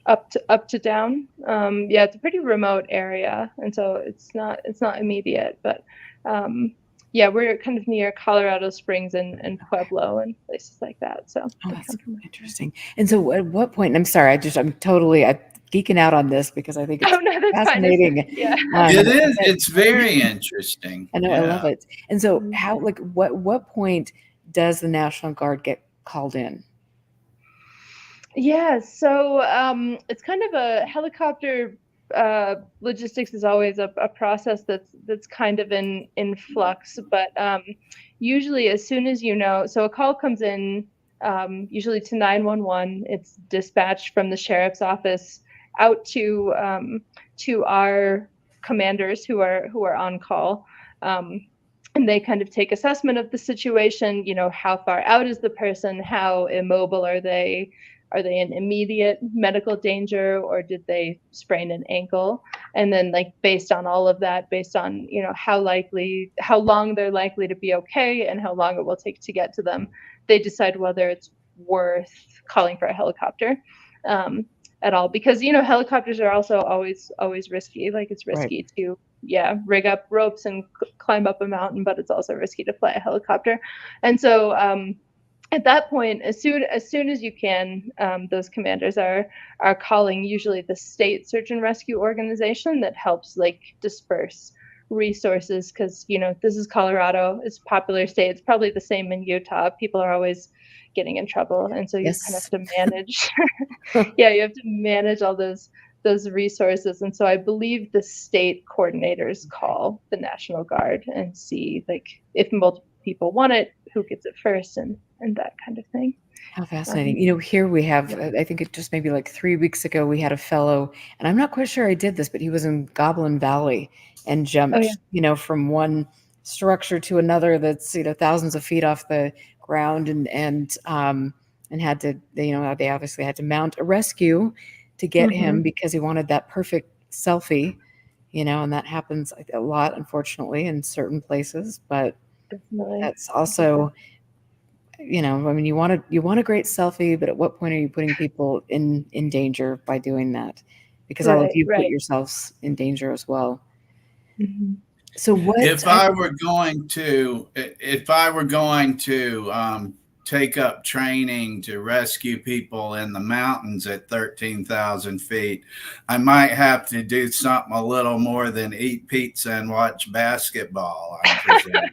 up to down. It's a pretty remote area, and so it's not immediate, but we're kind of near Colorado Springs and Pueblo and places like that. So that's interesting. And so at what point, and I'm sorry, I'm geeking out on this because I think it's fascinating. It is. It's very interesting. I know. Yeah. I love it. And so how, like, what point does the National Guard get called in? Yeah, so it's kind of a helicopter logistics is always a process that's kind of in flux, but usually as soon as so a call comes in usually to 911. It's dispatched from the sheriff's office out to our commanders who are on call. And they kind of take assessment of the situation. How far out is the person? How immobile are they? Are they in immediate medical danger, or did they sprain an ankle? And then, like, based on all of that, based on how long they're likely to be okay and how long it will take to get to them, they decide whether it's worth calling for a helicopter at all. Because helicopters are also always risky. Like, it's risky to rig up ropes and climb up a mountain, but it's also risky to fly a helicopter. And so at that point, as soon as you can, those commanders are calling usually the state search and rescue organization that helps, like, disperse resources, because this is Colorado. It's a popular state. It's probably the same in Utah. People are always getting in trouble, and so you kind of have to manage you have to manage all those resources. And so I believe the state coordinators call the National Guard and see, like, if multiple people want it, who gets it first, and that kind of thing. How fascinating. Here we have, I think it just maybe like 3 weeks ago, we had a fellow, and I'm not quite sure I did this, but he was in Goblin Valley and jumped, from one structure to another that's, thousands of feet off the ground, and had to, they obviously had to mount a rescue to get him, because he wanted that perfect selfie, and that happens a lot, unfortunately, in certain places. But that's also, you want a great selfie, but at what point are you putting people in danger by doing that? Because all of you put yourselves in danger as well. Mm-hmm. So what? If I were going to take up training to rescue people in the mountains at 13,000 feet, I might have to do something a little more than eat pizza and watch basketball, I'm presuming.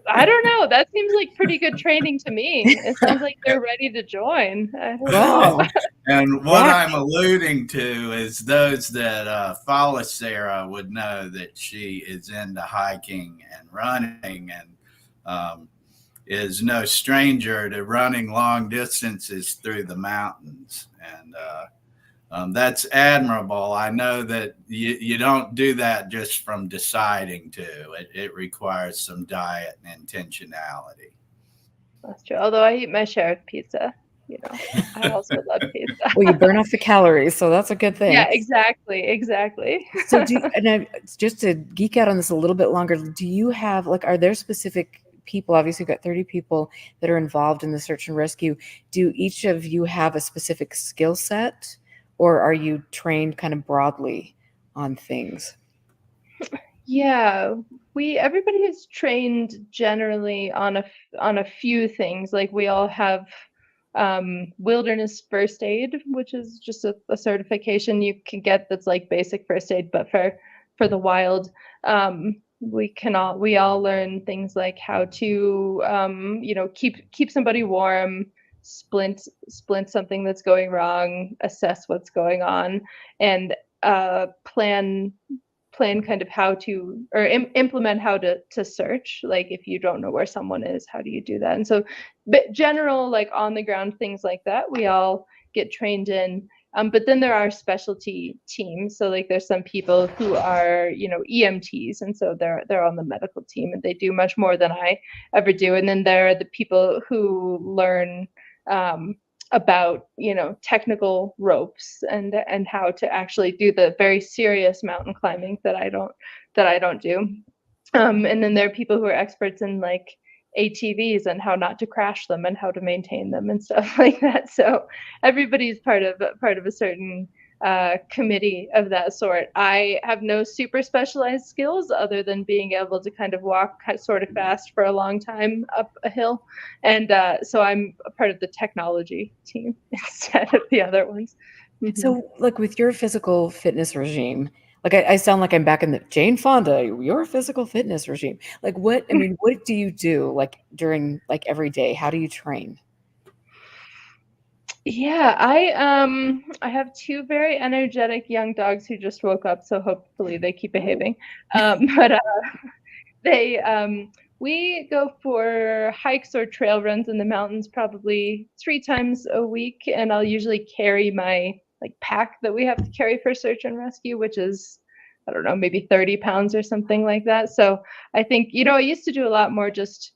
I don't know. That seems like pretty good training to me. It sounds like they're ready to join. And what I'm alluding to is those that follow Sarah would know that she is into hiking and running, and is no stranger to running long distances through the mountains. And that's admirable. I know that you don't do that just from deciding to. It requires some diet and intentionality. That's true. Although I eat my share of pizza, I also love pizza. Well, you burn off the calories, so that's a good thing. Yeah, exactly. So just to geek out on this a little bit longer, do you have, are there specific people? Obviously, you've got 30 people that are involved in the search and rescue. Do each of you have a specific skill set, or are you trained kind of broadly on things? Yeah, everybody is trained generally on a few things. Like, we all have wilderness first aid, which is just a certification you can get that's like basic first aid, but for the wild. We all learn things like how to keep somebody warm, splint something that's going wrong, assess what's going on, and plan kind of how to, or implement how to search. Like, if you don't know where someone is, how do you do that? And so, but general, like, on the ground things like that, we all get trained in. But then there are specialty teams. So, like, there's some people who are, EMTs, and so they're on the medical team, and they do much more than I ever do. And then there are the people who learn about technical ropes and how to actually do the very serious mountain climbing that I don't do. And then there are people who are experts in, like, ATVs and how not to crash them and how to maintain them and stuff like that. So everybody's part of a certain committee of that sort. I have no super specialized skills other than being able to kind of walk sort of fast for a long time up a hill. And so I'm a part of the technology team instead of the other ones. Mm-hmm. So, like, with your physical fitness regime, like, I sound like I'm back in the Jane Fonda, your physical fitness regime. Like, what do you do, like, during, like, every day? How do you train? Yeah, I have two very energetic young dogs who just woke up, so hopefully they keep behaving. But they We go for hikes or trail runs in the mountains probably 3 times a week, and I'll usually carry my pack that we have to carry for search and rescue, which is, I don't know, maybe 30 pounds or something like that. So I think, I used to do a lot more just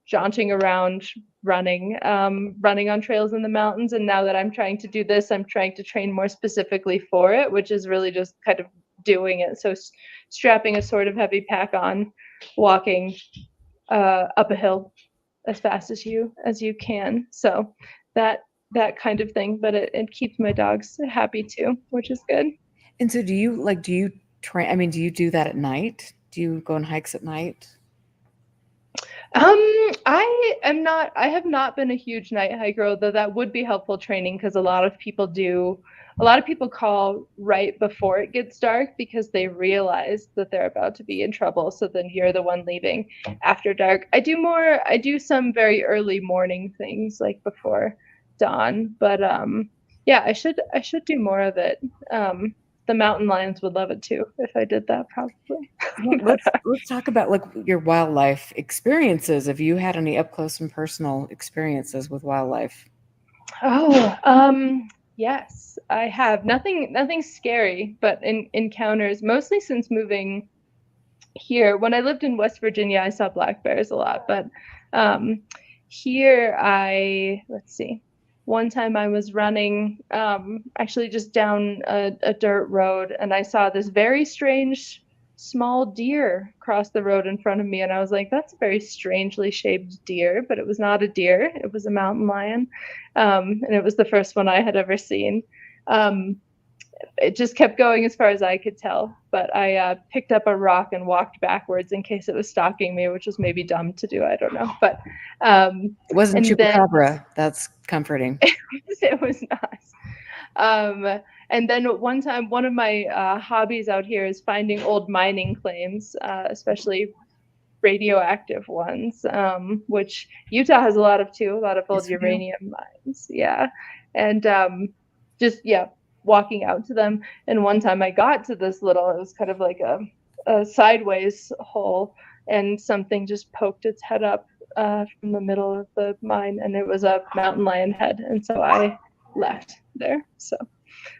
jaunting around, running on trails in the mountains. And now that I'm trying to do this, I'm trying to train more specifically for it, which is really just kind of doing it. So strapping a sort of heavy pack on, walking up a hill as fast as you can. So that kind of thing, but it keeps my dogs happy too, which is good. And so do you train, I mean, do you do that at night? Do you go on hikes at night? I have not been a huge night hiker, although that would be helpful training, because a lot of people call right before it gets dark because they realize that they're about to be in trouble. So then you're the one leaving after dark. I do some very early morning things like before dawn, but yeah, I should do more of it. The mountain lions would love it too if I did that, probably. Let's talk about like your wildlife experiences. Have you had any up close and personal experiences with wildlife? Oh, yes, I have. Nothing scary, but encounters, mostly since moving here. When I lived in West Virginia, I saw black bears a lot, but here let's see. One time I was running, actually just down a dirt road, and I saw this very strange small deer cross the road in front of me, and I was like, that's a very strangely shaped deer, but it was not a deer, it was a mountain lion. And it was the first one I had ever seen. It just kept going as far as I could tell, but I picked up a rock and walked backwards in case it was stalking me, which was maybe dumb to do, I don't know, but it wasn't chupacabra. That's comforting. It was not. And then one time, one of my hobbies out here is finding old mining claims, especially radioactive ones, which Utah has a lot of too, a lot of old uranium mines. Yeah. And walking out to them. And one time I got to this little, it was kind of like a sideways hole, and something just poked its head up from the middle of the mine, and it was a mountain lion head. And so I left there. So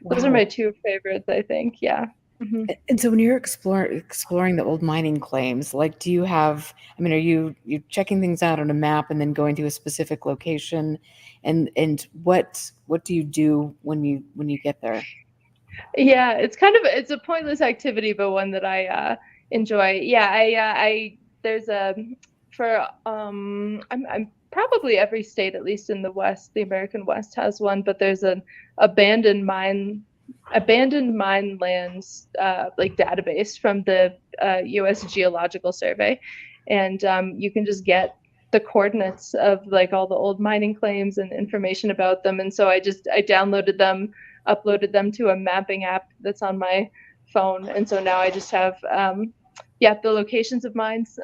those are my two favorites, I think. Yeah. Mm-hmm. And so when you're exploring the old mining claims, like, do you have, I mean, are you checking things out on a map and then going to a specific location, and what do you do when you get there? Yeah, it's a pointless activity, but one that I enjoy. Yeah, there's I'm probably every state, at least in the West, the American West, has one, but there's an abandoned mine lands database from the U.S. Geological Survey, and you can just get the coordinates of like all the old mining claims and information about them. And so I downloaded them, uploaded them to a mapping app that's on my phone, and so now I just have the locations of mines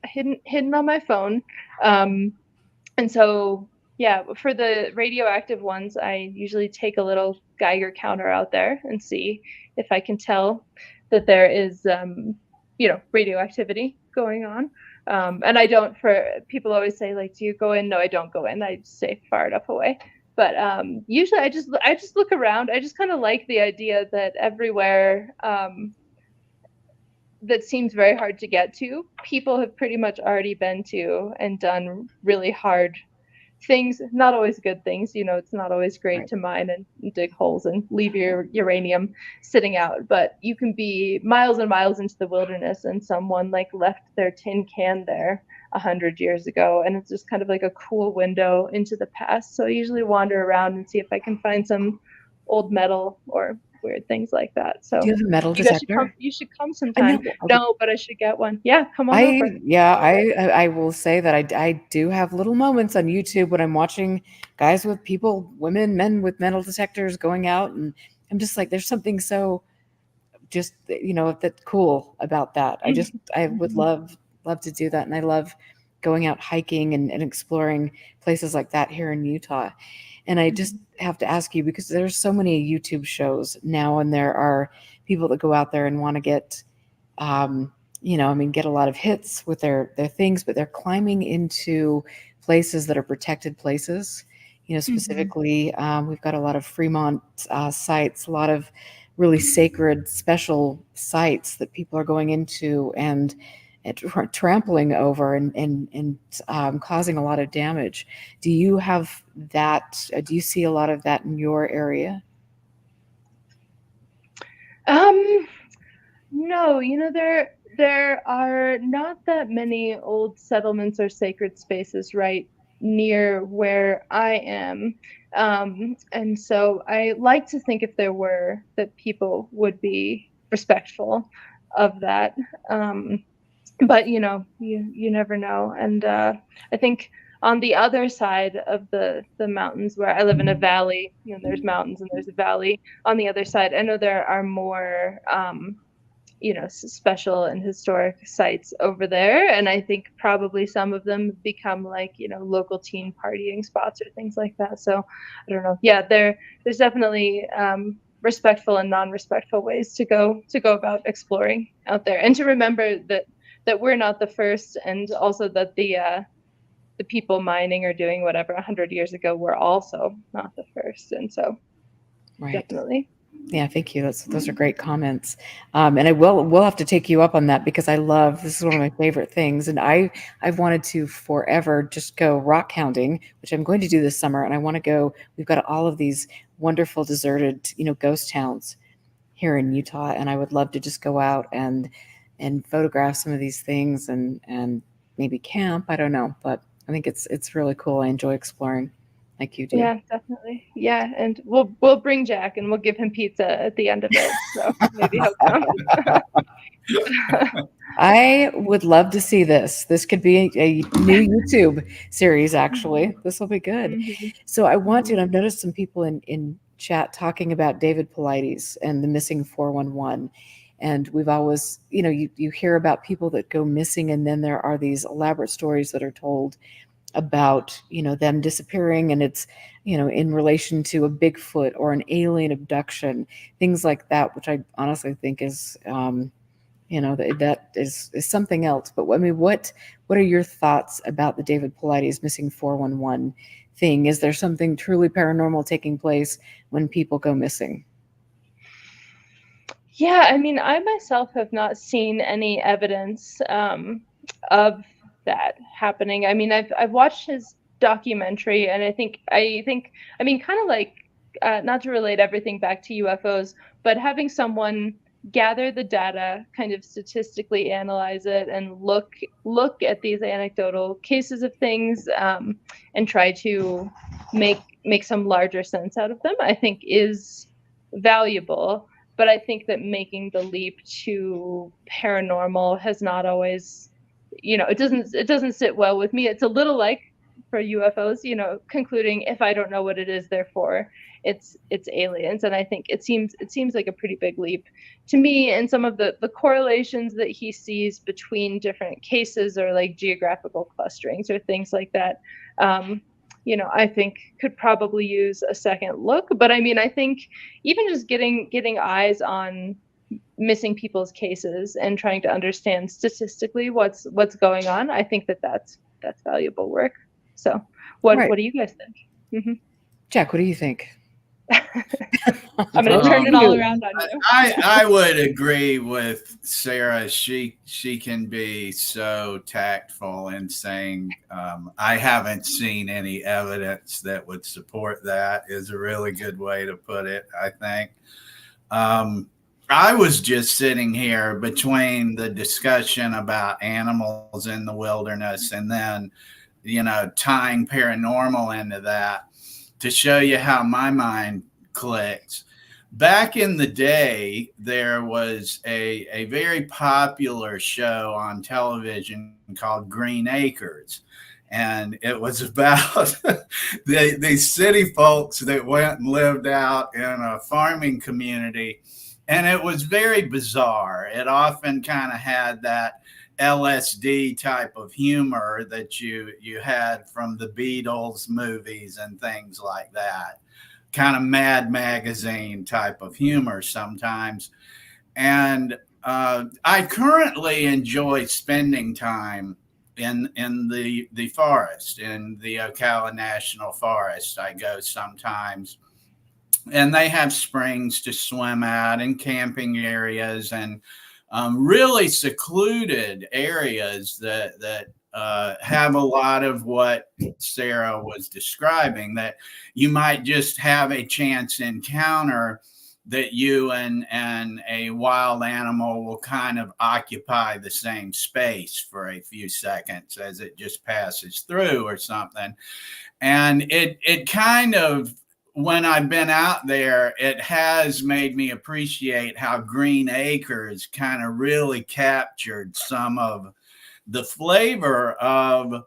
hidden on my phone. And so for the radioactive ones, I usually take a little Geiger counter out there and see if I can tell that there is radioactivity going on. And I don't, for people always say, like, do you go in? No, I don't go in. I stay far enough away. But usually I just look around. I just kind of like the idea that everywhere that seems very hard to get to, people have pretty much already been to and done really hard things, not always good things. It's not always great to mine and dig holes and leave your uranium sitting out, but you can be miles and miles into the wilderness and someone like left their tin can there 100 years ago, and it's just kind of like a cool window into the past. So I usually wander around and see if I can find some old metal or weird things like that. So do you have a metal detector? You should come sometime. No, but I should get one. Yeah, come on over. I will say that I do have little moments on YouTube when I'm watching guys with women, men with metal detectors going out, and I'm just like, there's something so just that's cool about that. I would love to do that, and I love going out hiking and exploring places like that here in Utah. And I just have to ask you, because there's so many YouTube shows now, and there are people that go out there and want to get get a lot of hits with their things, but they're climbing into places that are protected places. Specifically, we've got a lot of Fremont sites, a lot of really sacred, special sites that people are going into and trampling over and causing a lot of damage. Do you have that? Do you see a lot of that in your area? No, there are not that many old settlements or sacred spaces right near where I am. And so I like to think if there were, that people would be respectful of that. But you never know. And I think on the other side of the mountains, where I live in a valley, there's mountains and there's a valley. On the other side, I know there are more special and historic sites over there, and I think probably some of them become like local teen partying spots or things like that. So I don't know. Yeah, there's definitely respectful and non-respectful ways to go about exploring out there, and to remember that we're not the first, and also that the people mining or doing whatever 100 years ago were also not the first. And so Right. Definitely. Yeah, thank you. Those are great comments. And we'll have to take you up on that, because this is one of my favorite things. And I've wanted to forever just go rock hounding, which I'm going to do this summer. And I want to go, we've got all of these wonderful deserted, ghost towns here in Utah. And I would love to just go out and photograph some of these things and maybe camp. I don't know, but I think it's really cool. I enjoy exploring like you do. Yeah, definitely. Yeah, and we'll bring Jack and we'll give him pizza at the end of it. So maybe he'll come. I would love to see this. This could be a new YouTube series, actually. This will be good. Mm-hmm. So I want to, and I've noticed some people in chat talking about David Paulides and the missing 411. And we've always, you hear about people that go missing, and then there are these elaborate stories that are told about them disappearing, and it's in relation to a Bigfoot or an alien abduction, things like that, which I honestly think is that is something else. But I mean, what are your thoughts about the David Paulides missing 411 thing? Is there something truly paranormal taking place when people go missing? Yeah, I mean, I myself have not seen any evidence of that happening. I mean, I've watched his documentary, and I think I mean, kind of like not to relate everything back to UFOs, but having someone gather the data, kind of statistically analyze it, and look at these anecdotal cases of things, and try to make some larger sense out of them, I think is valuable. But I think that making the leap to paranormal has not always, it doesn't sit well with me. It's a little like for UFOs, concluding, if I don't know what it is, therefore it's aliens. And I think it seems like a pretty big leap to me. And some of the correlations that he sees between different cases, or like geographical clusterings or things like that, I think could probably use a second look. But I mean, I think even just getting eyes on missing people's cases and trying to understand statistically what's going on, I think that's valuable work. So what do you guys think? Mm-hmm. Jack, what do you think? I'm going to turn it all around on you. I would agree with Sarah. She can be so tactful in saying, I haven't seen any evidence that would support that, is a really good way to put it, I think. I was just sitting here between the discussion about animals in the wilderness and then, tying paranormal into that, to show you how my mind clicks. Back in the day, there was a very popular show on television called Green Acres. And it was about these city folks that went and lived out in a farming community. And it was very bizarre. It often kind of had that LSD type of humor that you had from the Beatles movies and things like that. Kind of Mad Magazine type of humor sometimes. And I currently enjoy spending time in the forest, in the Ocala National Forest. I go sometimes, and they have springs to swim at and camping areas and really secluded areas that have a lot of what Sarah was describing, that you might just have a chance encounter that you and a wild animal will kind of occupy the same space for a few seconds as it just passes through or something. And it kind of, when I've been out there, it has made me appreciate how Green Acres kind of really captured some of the flavor of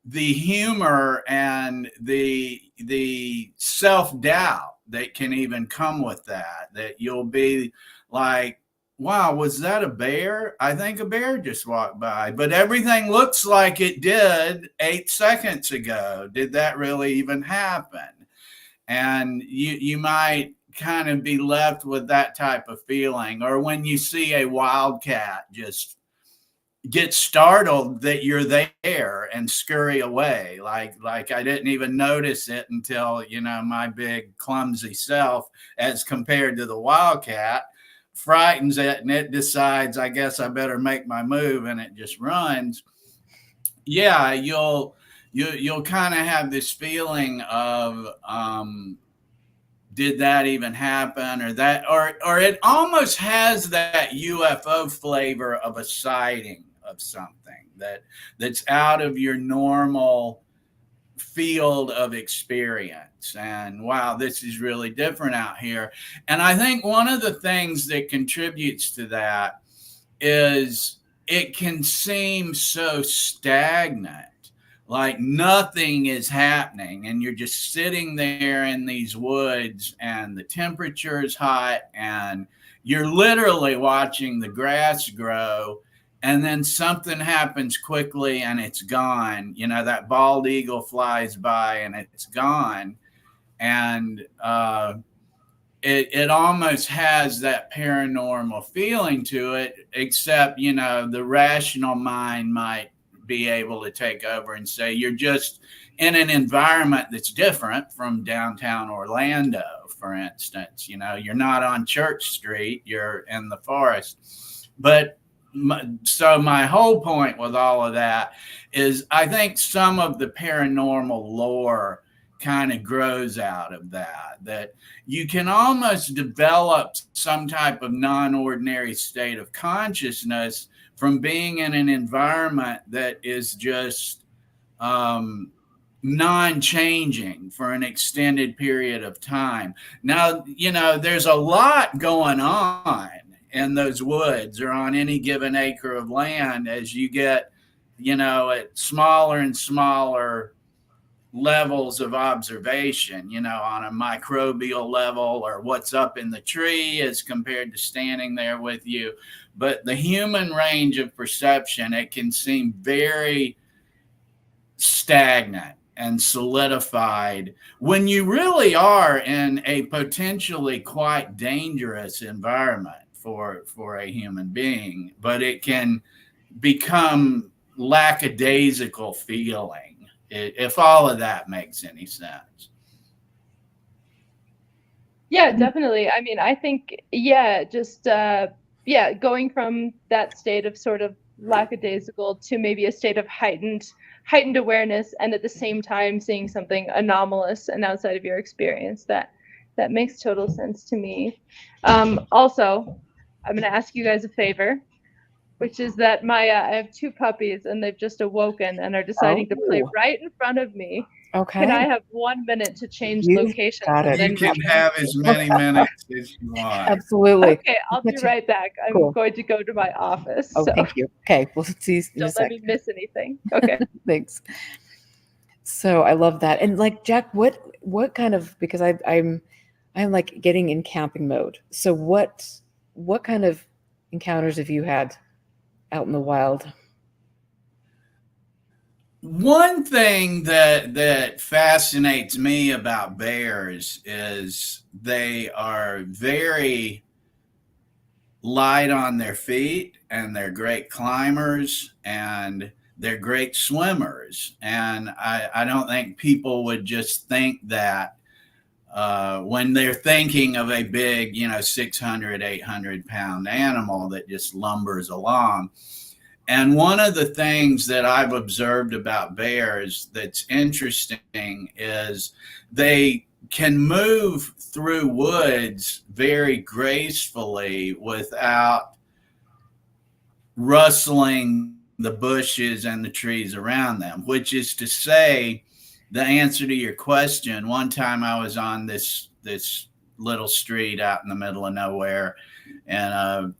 the humor and the self-doubt that can even come with that you'll be like, wow, was that a bear? I think a bear just walked by, but everything looks like it did 8 seconds ago. Did that really even happen? And you might kind of be left with that type of feeling. Or when you see a wildcat just get startled that you're there and scurry away, like I didn't even notice it until, my big clumsy self, as compared to the wildcat, frightens it and it decides, I guess I better make my move, and it just runs. Yeah, you'll kind of have this feeling of did that even happen, or it almost has that UFO flavor of a sighting of something that's out of your normal field of experience. And wow, this is really different out here. And I think one of the things that contributes to that is it can seem so stagnant, like nothing is happening, and you're just sitting there in these woods and the temperature is hot and you're literally watching the grass grow, and then something happens quickly and it's gone. That bald eagle flies by and it's gone. And it almost has that paranormal feeling to it, except, the rational mind might be able to take over and say you're just in an environment that's different from downtown Orlando, for instance. You're not on Church Street, you're in the forest. But so my whole point with all of that is I think some of the paranormal lore kind of grows out of that you can almost develop some type of non-ordinary state of consciousness from being in an environment that is just non-changing for an extended period of time. Now, there's a lot going on in those woods or on any given acre of land as you get, at smaller and smaller levels of observation, on a microbial level, or what's up in the tree as compared to standing there with you. But the human range of perception, it can seem very stagnant and solidified when you really are in a potentially quite dangerous environment for a human being. But it can become lackadaisical feeling, if all of that makes any sense. Yeah, definitely. I mean, I think, just going from that state of sort of lackadaisical to maybe a state of heightened awareness, and at the same time seeing something anomalous and outside of your experience, that makes total sense to me. Also, I'm going to ask you guys a favor, which is that I have 2 puppies and they've just awoken and are deciding to play right in front of me. Okay. Can I have 1 minute to change location? You can have as many minutes as you want. Absolutely. Okay, I'll be right back. I'm going to go to my office. Oh, so. Thank you. Okay, we'll see. Don't let me miss anything. Okay. Thanks. So I love that. And like, Jack, what kind of, because I'm like getting in camping mode. So what kind of encounters have you had out in the wild? One thing that fascinates me about bears is they are very light on their feet, and they're great climbers, and they're great swimmers. And I don't think people would just think that when they're thinking of a big, 600, 800-pound animal that just lumbers along. And one of the things that I've observed about bears that's interesting is they can move through woods very gracefully without rustling the bushes and the trees around them, which is to say, the answer to your question. One time I was on this little street out in the middle of nowhere in a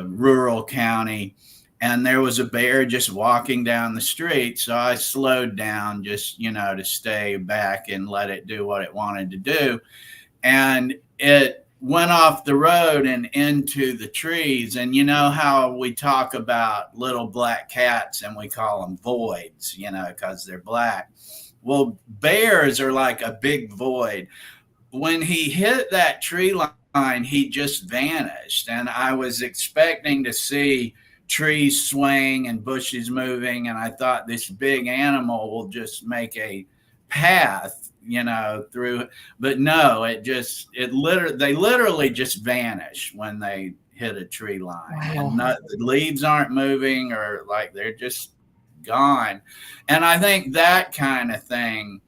rural county, and there was a bear just walking down the street. So I slowed down just, to stay back and let it do what it wanted to do. And it went off the road and into the trees. And you know how we talk about little black cats and we call them voids, because they're black. Well, bears are like a big void. When he hit that tree line, he just vanished. And I was expecting to see trees swaying and bushes moving. And I thought this big animal will just make a path, through. But no, they literally just vanish when they hit a tree line. Wow. And the leaves aren't moving, or like they're just gone. And I think that kind of thing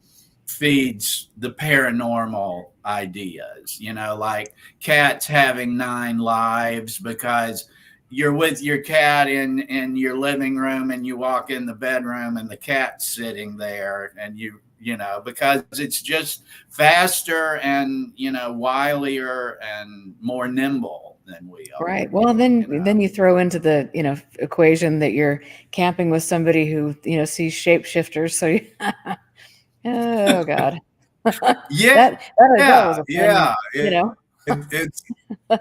feeds the paranormal ideas, like cats having 9 lives, because you're with your cat in your living room and you walk in the bedroom and the cat's sitting there, and because it's just faster and wilier and more nimble than we are. Right. Well, then you throw into the equation that you're camping with somebody who sees shapeshifters. So, oh God, Yeah, that was a fun,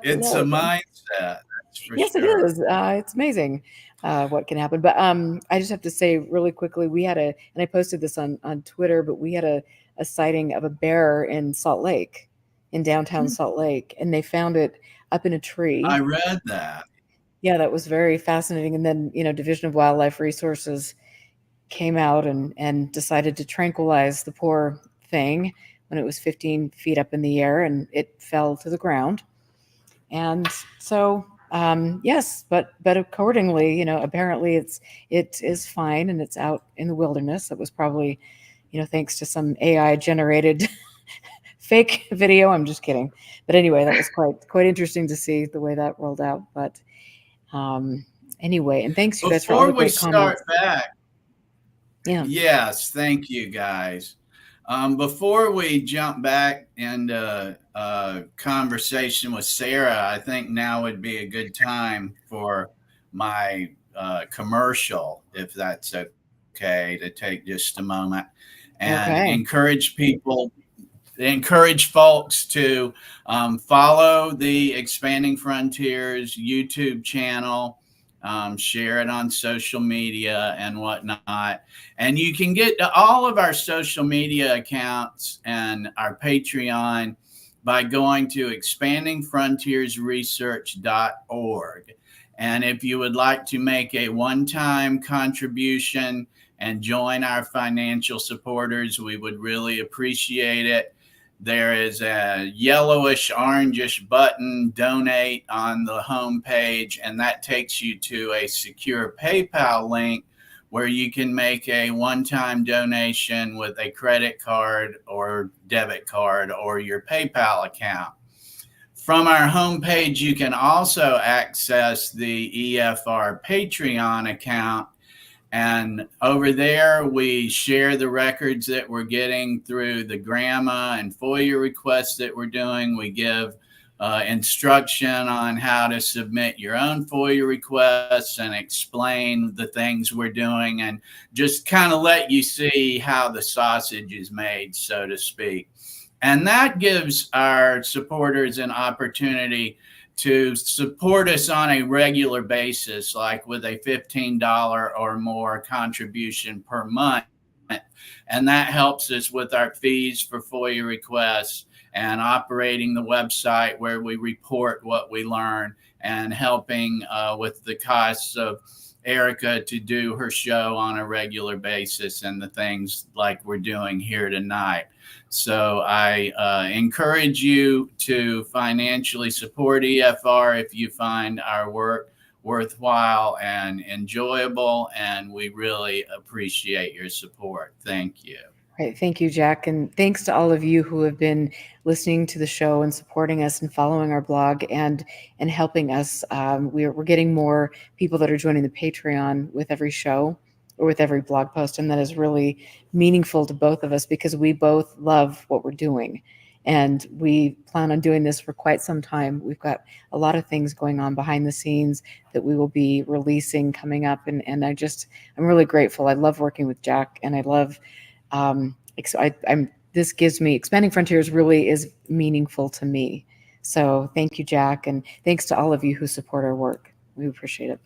it's a mindset. That's for yes, sure. it is. It's amazing what can happen. But I just have to say really quickly, we had and I posted this on Twitter, but we had a sighting of a bear in Salt Lake, in downtown Salt Lake, and they found it up in a tree. I read that. Yeah, that was very fascinating. And then, Division of Wildlife Resources came out and decided to tranquilize the poor thing when it was 15 feet up in the air and it fell to the ground. And so, yes, but accordingly, apparently it is fine and it's out in the wilderness. It was probably, thanks to some AI generated fake video. I'm just kidding. But anyway, that was quite interesting to see the way that rolled out. But anyway, and thanks you guys for all the great comments. Before we start back, yes, thank you guys. Before we jump back into conversation with Sarah, I think now would be a good time for my commercial, if that's okay, to take just a moment and encourage folks to follow the Expanding Frontiers YouTube channel, share it on social media and whatnot. And you can get to all of our social media accounts and our Patreon by going to expandingfrontiersresearch.org. And if you would like to make a one-time contribution and join our financial supporters, we would really appreciate it. There is a yellowish, orangish button, donate, on the homepage, and that takes you to a secure PayPal link where you can make a one-time donation with a credit card or debit card or your PayPal account. From our homepage, you can also access the EFR Patreon account. And over there, we share the records that we're getting through the GRAMA and FOIA requests that we're doing. We give instruction on how to submit your own FOIA requests and explain the things we're doing and just kind of let you see how the sausage is made, so to speak. And that gives our supporters an opportunity to support us on a regular basis, like with a $15 or more contribution per month. And that helps us with our fees for FOIA requests and operating the website where we report what we learn and helping with the costs of Erica to do her show on a regular basis and the things like we're doing here tonight. So I encourage you to financially support EFR if you find our work worthwhile and enjoyable, and we really appreciate your support. Thank you. Right. Thank you, Jack. And thanks to all of you who have been listening to the show and supporting us and following our blog and helping us. We're getting more people that are joining the Patreon with every show or with every blog post. And that is really meaningful to both of us because we both love what we're doing. And we plan on doing this for quite some time. We've got a lot of things going on behind the scenes that we will be releasing coming up. And I'm really grateful. I love working with Jack, and I love this gives me, Expanding Frontiers really is meaningful to me. So thank you, Jack, and thanks to all of you who support our work. We appreciate it.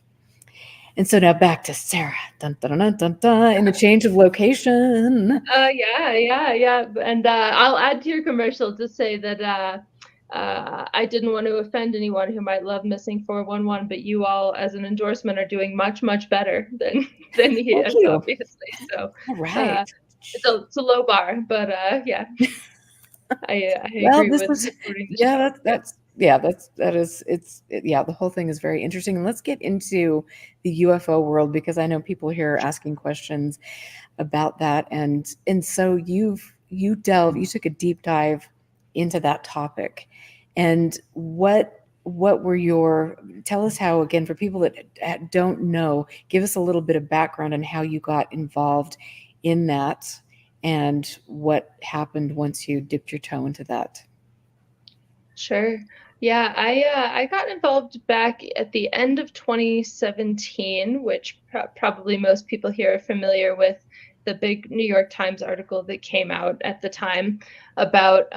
And so now back to Sarah, dun, dun, dun, dun, dun, in the change of location. Yeah. And I'll add to your commercial to say that I didn't want to offend anyone who might love Missing 411, but you all, as an endorsement, are doing much, much better than he is, obviously. So, all right. It's a low bar, but yeah, I agree with supporting the show. The whole thing is very interesting. And let's get into the UFO world, because I know people here are asking questions about that. And so you took a deep dive into that topic. And what were tell us how, again, for people that don't know, give us a little bit of background on how you got involved in that and what happened once you dipped your toe into that. Sure. Yeah, I got involved back at the end of 2017, which probably most people here are familiar with, the big New York Times article that came out at the time about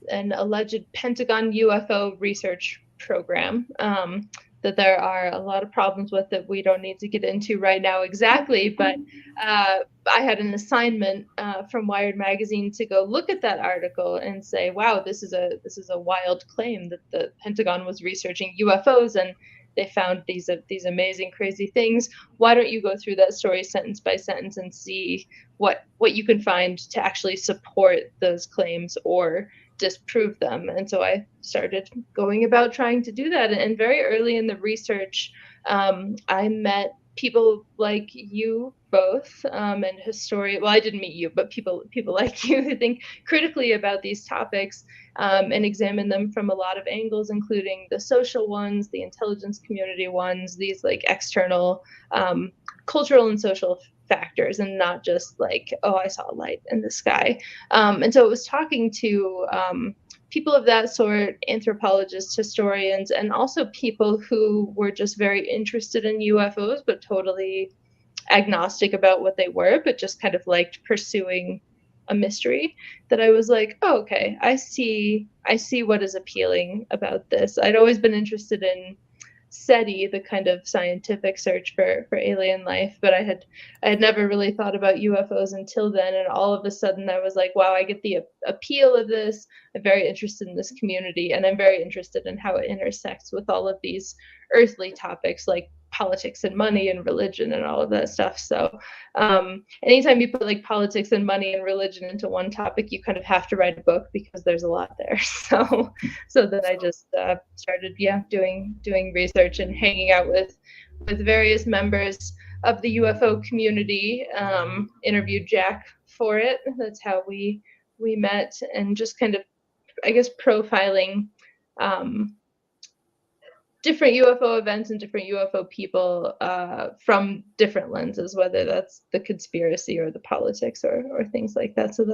an alleged Pentagon UFO research program that there are a lot of problems with that we don't need to get into right now exactly, but I had an assignment from Wired magazine to go look at that article and say, wow, this is a wild claim that the Pentagon was researching UFOs and they found these amazing, crazy things. Why don't you go through that story sentence by sentence and see what you can find to actually support those claims or disprove them? And so I started going about trying to do that. And very early in the research, I met people like you both, and well, I didn't meet you, but people like you who think critically about these topics and examine them from a lot of angles, including the social ones, the intelligence community ones, these like external cultural and social factors, and not just like, oh, I saw a light in the sky. And so it was talking to people of that sort, anthropologists, historians, and also people who were just very interested in UFOs, but totally agnostic about what they were, but just kind of liked pursuing a mystery, that I was like, oh, okay, I see what is appealing about this. I'd always been interested in SETI, the kind of scientific search for alien life, but I had never really thought about UFOs until then. And all of a sudden I was like, wow, I get the appeal of this. I'm very interested in this community, and I'm very interested in how it intersects with all of these earthly topics like politics and money and religion and all of that stuff. So anytime you put like politics and money and religion into one topic, you kind of have to write a book because there's a lot there. So then I just started doing research and hanging out with various members of the UFO community. Interviewed Jack for it. That's how we met, and just kind of, I guess, profiling different UFO events and different UFO people from different lenses, whether that's the conspiracy or the politics or things like that. So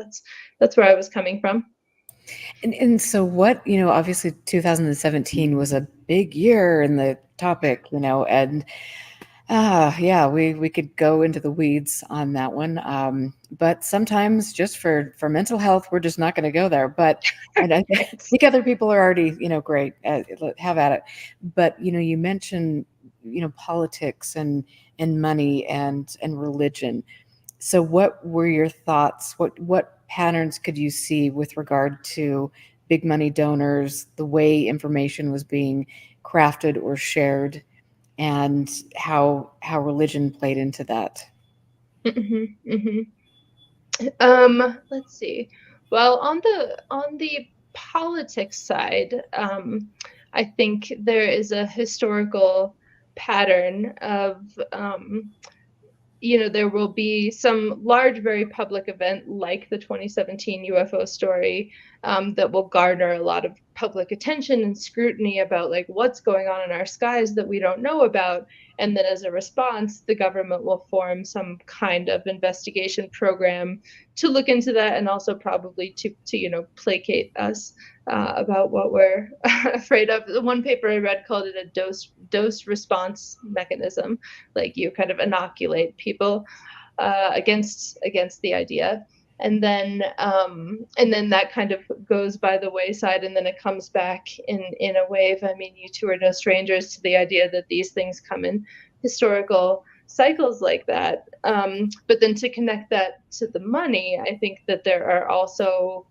that's where I was coming from. And so what, obviously 2017 was a big year in the topic, and we could go into the weeds on that one. But sometimes just for mental health, we're just not going to go there. But I think other people are already, great. Have at it. But, you mentioned, politics and money and religion. So what were your thoughts? What patterns could you see with regard to big money donors, the way information was being crafted or shared, and how religion played into that. Let's see. Well, on the politics side, I think there is a historical pattern of there will be some large, very public event like the 2017 UFO story that will garner a lot of public attention and scrutiny about like what's going on in our skies that we don't know about. And then as a response, the government will form some kind of investigation program to look into that, and also probably to placate us about what we're afraid of. The one paper I read called it a dose response mechanism, like you kind of inoculate people against the idea, and then that kind of goes by the wayside, and then it comes back in a wave. I mean, you two are no strangers to the idea that these things come in historical cycles like that. But then to connect that to the money, I think that there are also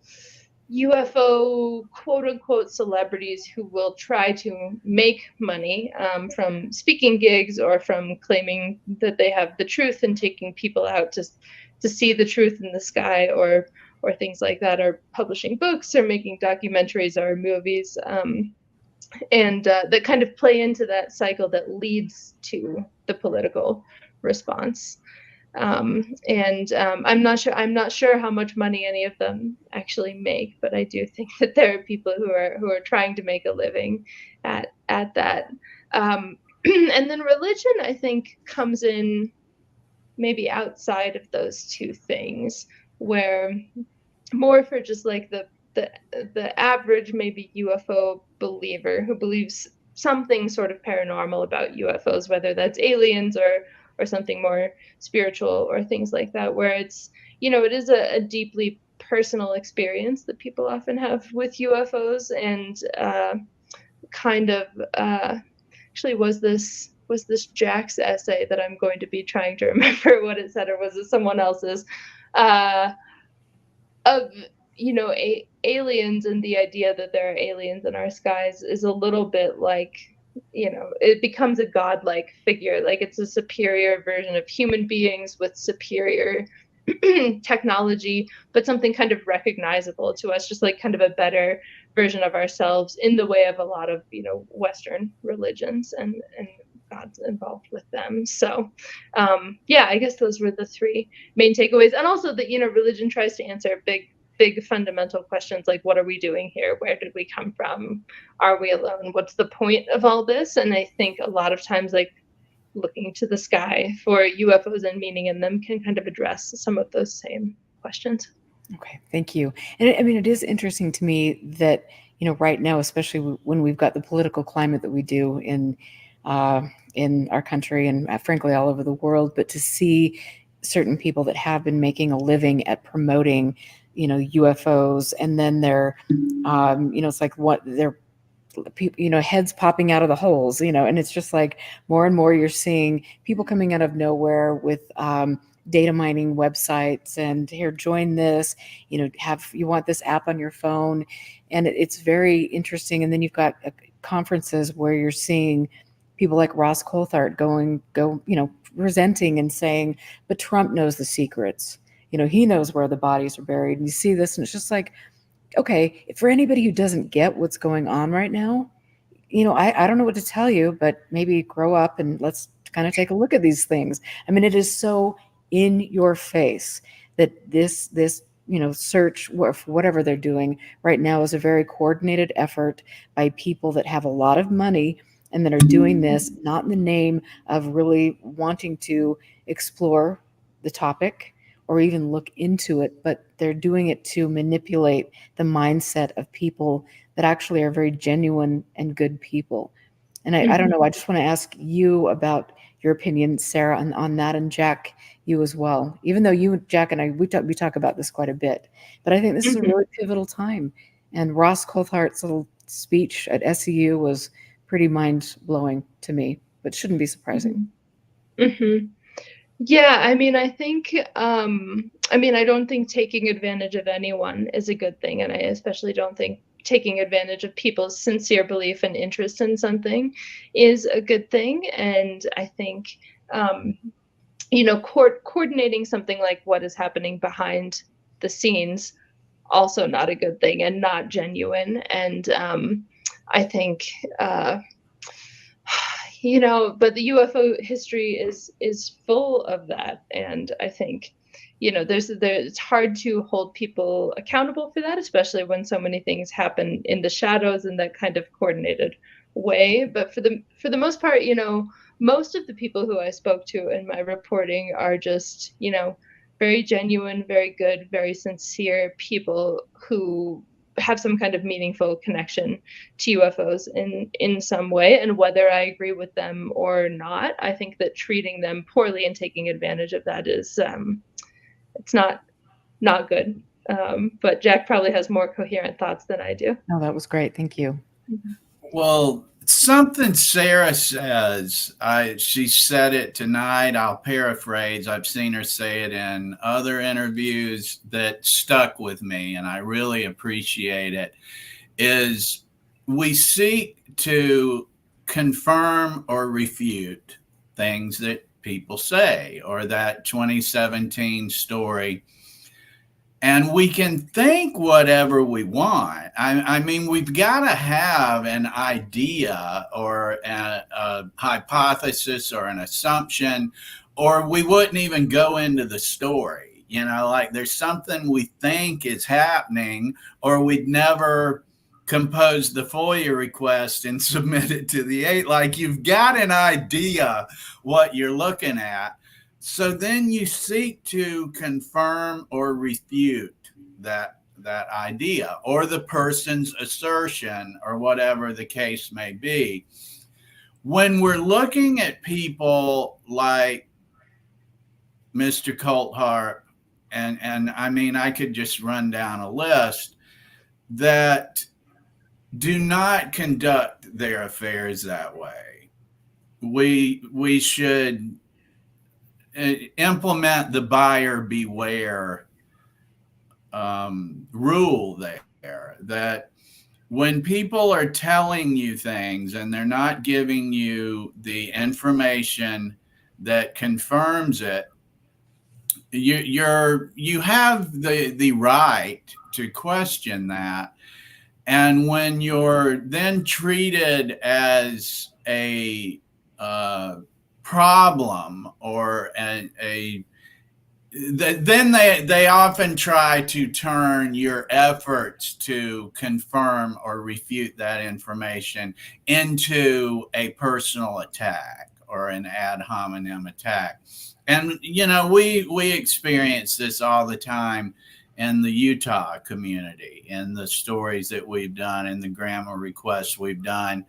UFO quote unquote celebrities who will try to make money from speaking gigs or from claiming that they have the truth and taking people out to see the truth in the sky, or things like that, or publishing books or making documentaries or movies, and that kind of play into that cycle that leads to the political response. I'm not sure how much money any of them actually make, but I do think that there are people who are trying to make a living at that. And then religion, I think, comes in maybe outside of those two things, where more for just like the average maybe UFO believer who believes something sort of paranormal about UFOs, whether that's aliens or something more spiritual or things like that, where it's, it is a deeply personal experience that people often have with UFOs. And actually was this Jack's essay that I'm going to be trying to remember what it said, or was it someone else's, of aliens, and the idea that there are aliens in our skies is a little bit like, it becomes a godlike figure, like it's a superior version of human beings with superior technology, but something kind of recognizable to us, just like kind of a better version of ourselves, in the way of a lot of Western religions and gods involved with them. So I guess those were the three main takeaways. And also that religion tries to answer big fundamental questions, like what are we doing here, where did we come from, are we alone, what's the point of all this? And I think a lot of times, like, looking to the sky for UFOs and meaning in them can kind of address some of those same questions. Okay, thank you. And I mean, it is interesting to me that right now, especially when we've got the political climate that we do in our country and frankly all over the world, but to see certain people that have been making a living at promoting UFOs, and then they're it's like what they're heads popping out of the holes, and it's just like more and more you're seeing people coming out of nowhere with data mining websites, and here, join this, you want this app on your phone, and it's very interesting. And then you've got conferences where you're seeing people like Ross Coulthart presenting and saying, but Trump knows the secrets, he knows where the bodies are buried, and you see this, and it's just like, okay, for anybody who doesn't get what's going on right now, I don't know what to tell you, but maybe grow up and let's kind of take a look at these things. I mean, it is so in your face that this search for whatever they're doing right now is a very coordinated effort by people that have a lot of money and that are doing this not in the name of really wanting to explore the topic or even look into it, but they're doing it to manipulate the mindset of people that actually are very genuine and good people. And I don't know, I just want to ask you about your opinion, Sarah, on that, and Jack, you as well. Even though you, Jack, and I, we talk about this quite a bit, but I think this is a really pivotal time. And Ross Coulthart's little speech at SEU was pretty mind-blowing to me, but shouldn't be surprising. Yeah, I mean, I think, I don't think taking advantage of anyone is a good thing. And I especially don't think taking advantage of people's sincere belief and interest in something is a good thing. And I think, coordinating something like what is happening behind the scenes, also not a good thing and not genuine. And I think, but the UFO history is full of that. And I think, it's hard to hold people accountable for that, especially when so many things happen in the shadows in that kind of coordinated way. But for the most part, most of the people who I spoke to in my reporting are just, very genuine, very good, very sincere people who have some kind of meaningful connection to UFOs in some way. And whether I agree with them or not, I think that treating them poorly and taking advantage of that is, it's not good. But Jack probably has more coherent thoughts than I do. No, that was great. Thank you. Well, something Sarah says, she said it tonight, I'll paraphrase, I've seen her say it in other interviews, that stuck with me, and I really appreciate it, is we seek to confirm or refute things that people say, or that 2017 story. And we can think whatever we want. I mean, we've got to have an idea or a hypothesis or an assumption, or we wouldn't even go into the story. Like there's something we think is happening, or we'd never compose the FOIA request and submit it to the 8. Like, you've got an idea what you're looking at. So then you seek to confirm or refute that idea or the person's assertion or whatever the case may be. When we're looking at people like Mr. Coulthard, and I mean, I could just run down a list that do not conduct their affairs that way. We should implement the buyer beware rule there, that when people are telling you things and they're not giving you the information that confirms it, you have the right to question that. And when you're then treated as a problem or then they often try to turn your efforts to confirm or refute that information into a personal attack or an ad hominem attack. And we experience this all the time in the Utah community, in the stories that we've done, in the grandma requests we've done.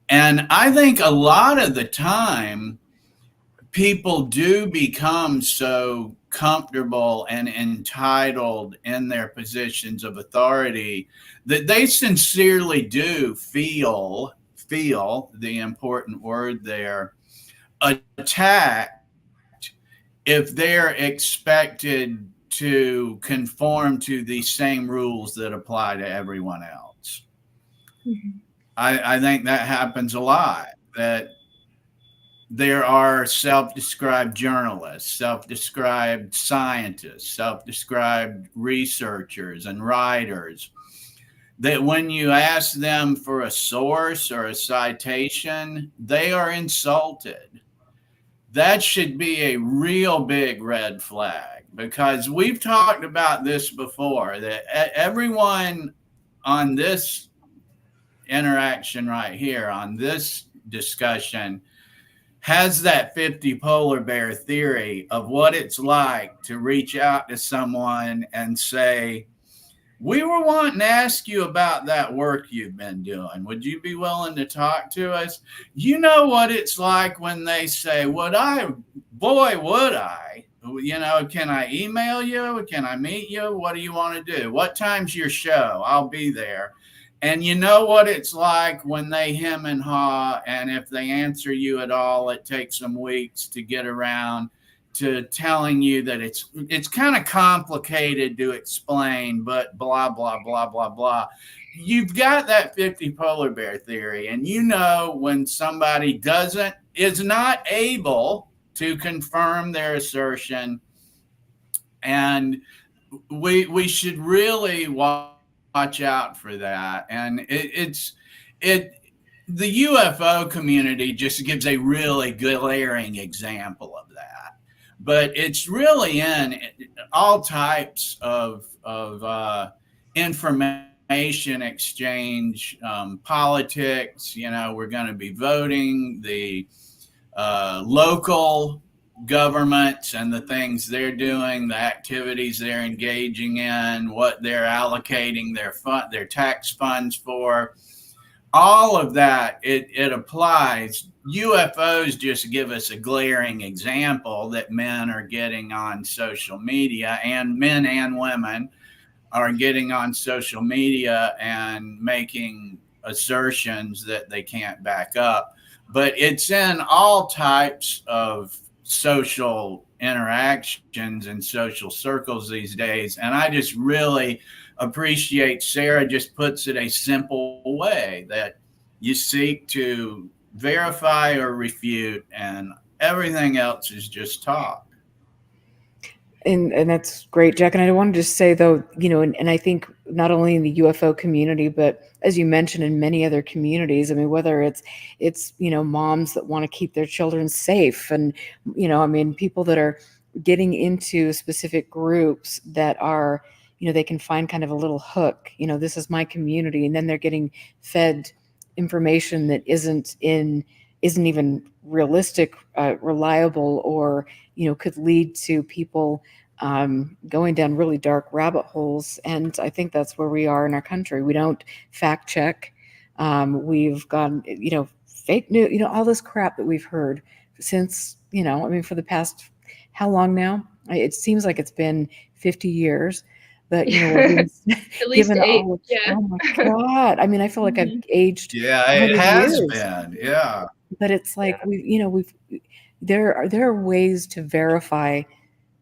And I think a lot of the time, people do become so comfortable and entitled in their positions of authority that they sincerely do feel the important word there, attacked if they're expected to conform to the same rules that apply to everyone else. Mm-hmm. I think that happens a lot, that there are self-described journalists, self-described scientists, self-described researchers and writers, that when you ask them for a source or a citation, they are insulted. That should be a real big red flag, because we've talked about this before, that everyone on this interaction right here, on this discussion, has that 50 polar bear theory of what it's like to reach out to someone and say, we were wanting to ask you about that work you've been doing. Would you be willing to talk to us? You know what it's like when they say, would I? Boy, would I. Can I email you? Can I meet you? What do you want to do? What time's your show? I'll be there. And you know what it's like when they hem and haw, and if they answer you at all, it takes them weeks to get around to telling you that it's kind of complicated to explain, but blah, blah, blah, blah, blah. You've got that 50 polar bear theory, and you know when somebody is not able to confirm their assertion, and we should really watch out for that. And the UFO community just gives a really glaring example of that. But it's really in all types of information exchange, politics. We're going to be voting, the local governments and the things they're doing, the activities they're engaging in, what they're allocating their tax funds for. All of that, it applies. UFOs just give us a glaring example that men are getting on social media, and men and women are getting on social media and making assertions that they can't back up. But it's in all types of social interactions and social circles these days. And I just really appreciate Sarah just puts it a simple way, that you seek to verify or refute, and everything else is just talk. And that's great, Jack. And I wanted to say, though, and I think not only in the UFO community, but as you mentioned, in many other communities, I mean, whether it's moms that want to keep their children safe, and people that are getting into specific groups that are, they can find kind of a little hook, this is my community, and then they're getting fed information that isn't even realistic, reliable, or could lead to people going down really dark rabbit holes. And I think that's where we are in our country. We don't fact check. We've gone, fake news, all this crap that we've heard since, for the past, how long now? It seems like it's been 50 years. But at least 8. Oh my God! I mean, I feel like I've aged. Yeah, it has years. been. Yeah, but it's like there are ways to verify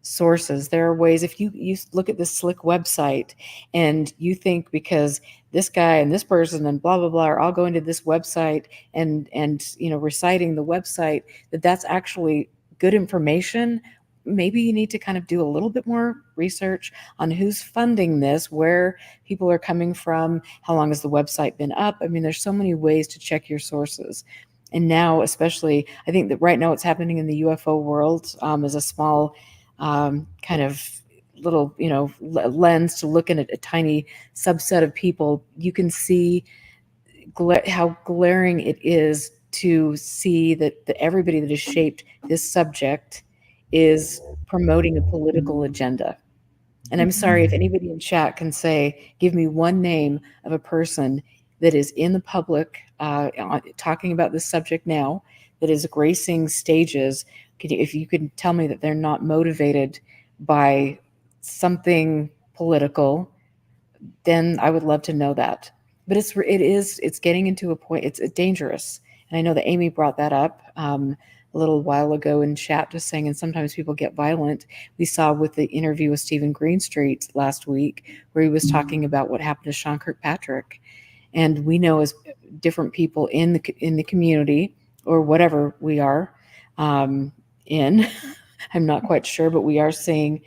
sources. There are ways. If you look at this slick website and you think because this guy and this person and blah blah blah are all going to this website and reciting the website, that's actually good information. Maybe you need to kind of do a little bit more research on who's funding this, where people are coming from, how long has the website been up. I mean, there's so many ways to check your sources. And now, especially, I think that right now what's happening in the UFO world is a small kind of little, lens to look at a tiny subset of people. You can see how glaring it is to see that everybody that has shaped this subject is promoting a political agenda. And I'm sorry if anybody in chat can give me one name of a person that is in the public talking about this subject now, that is gracing stages. If you could tell me that they're not motivated by something political, then I would love to know that. But it's getting into a point, it's dangerous. And I know that Amy brought that up a little while ago in chat, just saying, and sometimes people get violent. We saw with the interview with Stephen Greenstreet last week, where he was talking about what happened to Sean Kirkpatrick. And we know, as different people in the community, or whatever we are in, I'm not quite sure, but we are seeing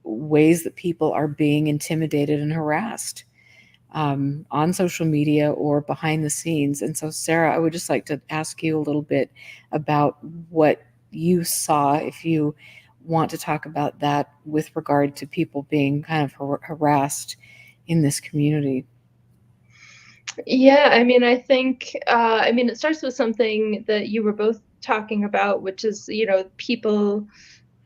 ways that people are being intimidated and harassed on social media or behind the scenes. And so, Sarah, I would just like to ask you a little bit about what you saw, if you want to talk about that with regard to people being kind of harassed in this community. Yeah, I mean, I think, it starts with something that you were both talking about, which is, people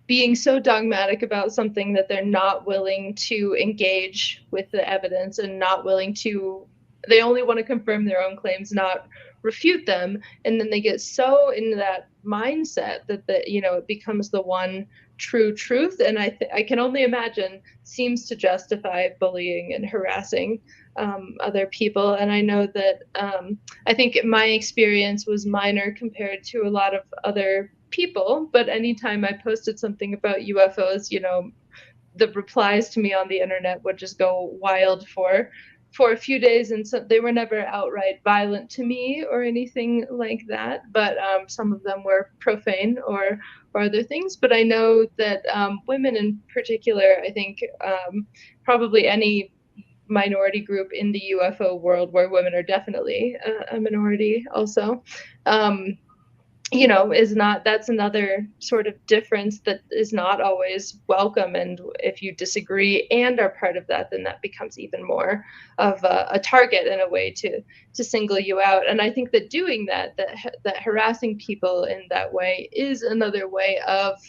being so dogmatic about something that they're not willing to engage with the evidence, and not willing to, they only want to confirm their own claims, not refute them. And then they get so into that mindset that it becomes the one true truth. And I can only imagine seems to justify bullying and harassing other people. And I know that I think my experience was minor compared to a lot of other people, but anytime I posted something about UFOs, the replies to me on the internet would just go wild for a few days, and so they were never outright violent to me or anything like that, but some of them were profane or other things. But I know that women in particular, I think probably any minority group in the UFO world, where women are definitely a minority also, that's another sort of difference that is not always welcome. And if you disagree and are part of that, then that becomes even more of a target in a way to single you out. And I think that doing that harassing people in that way is another way of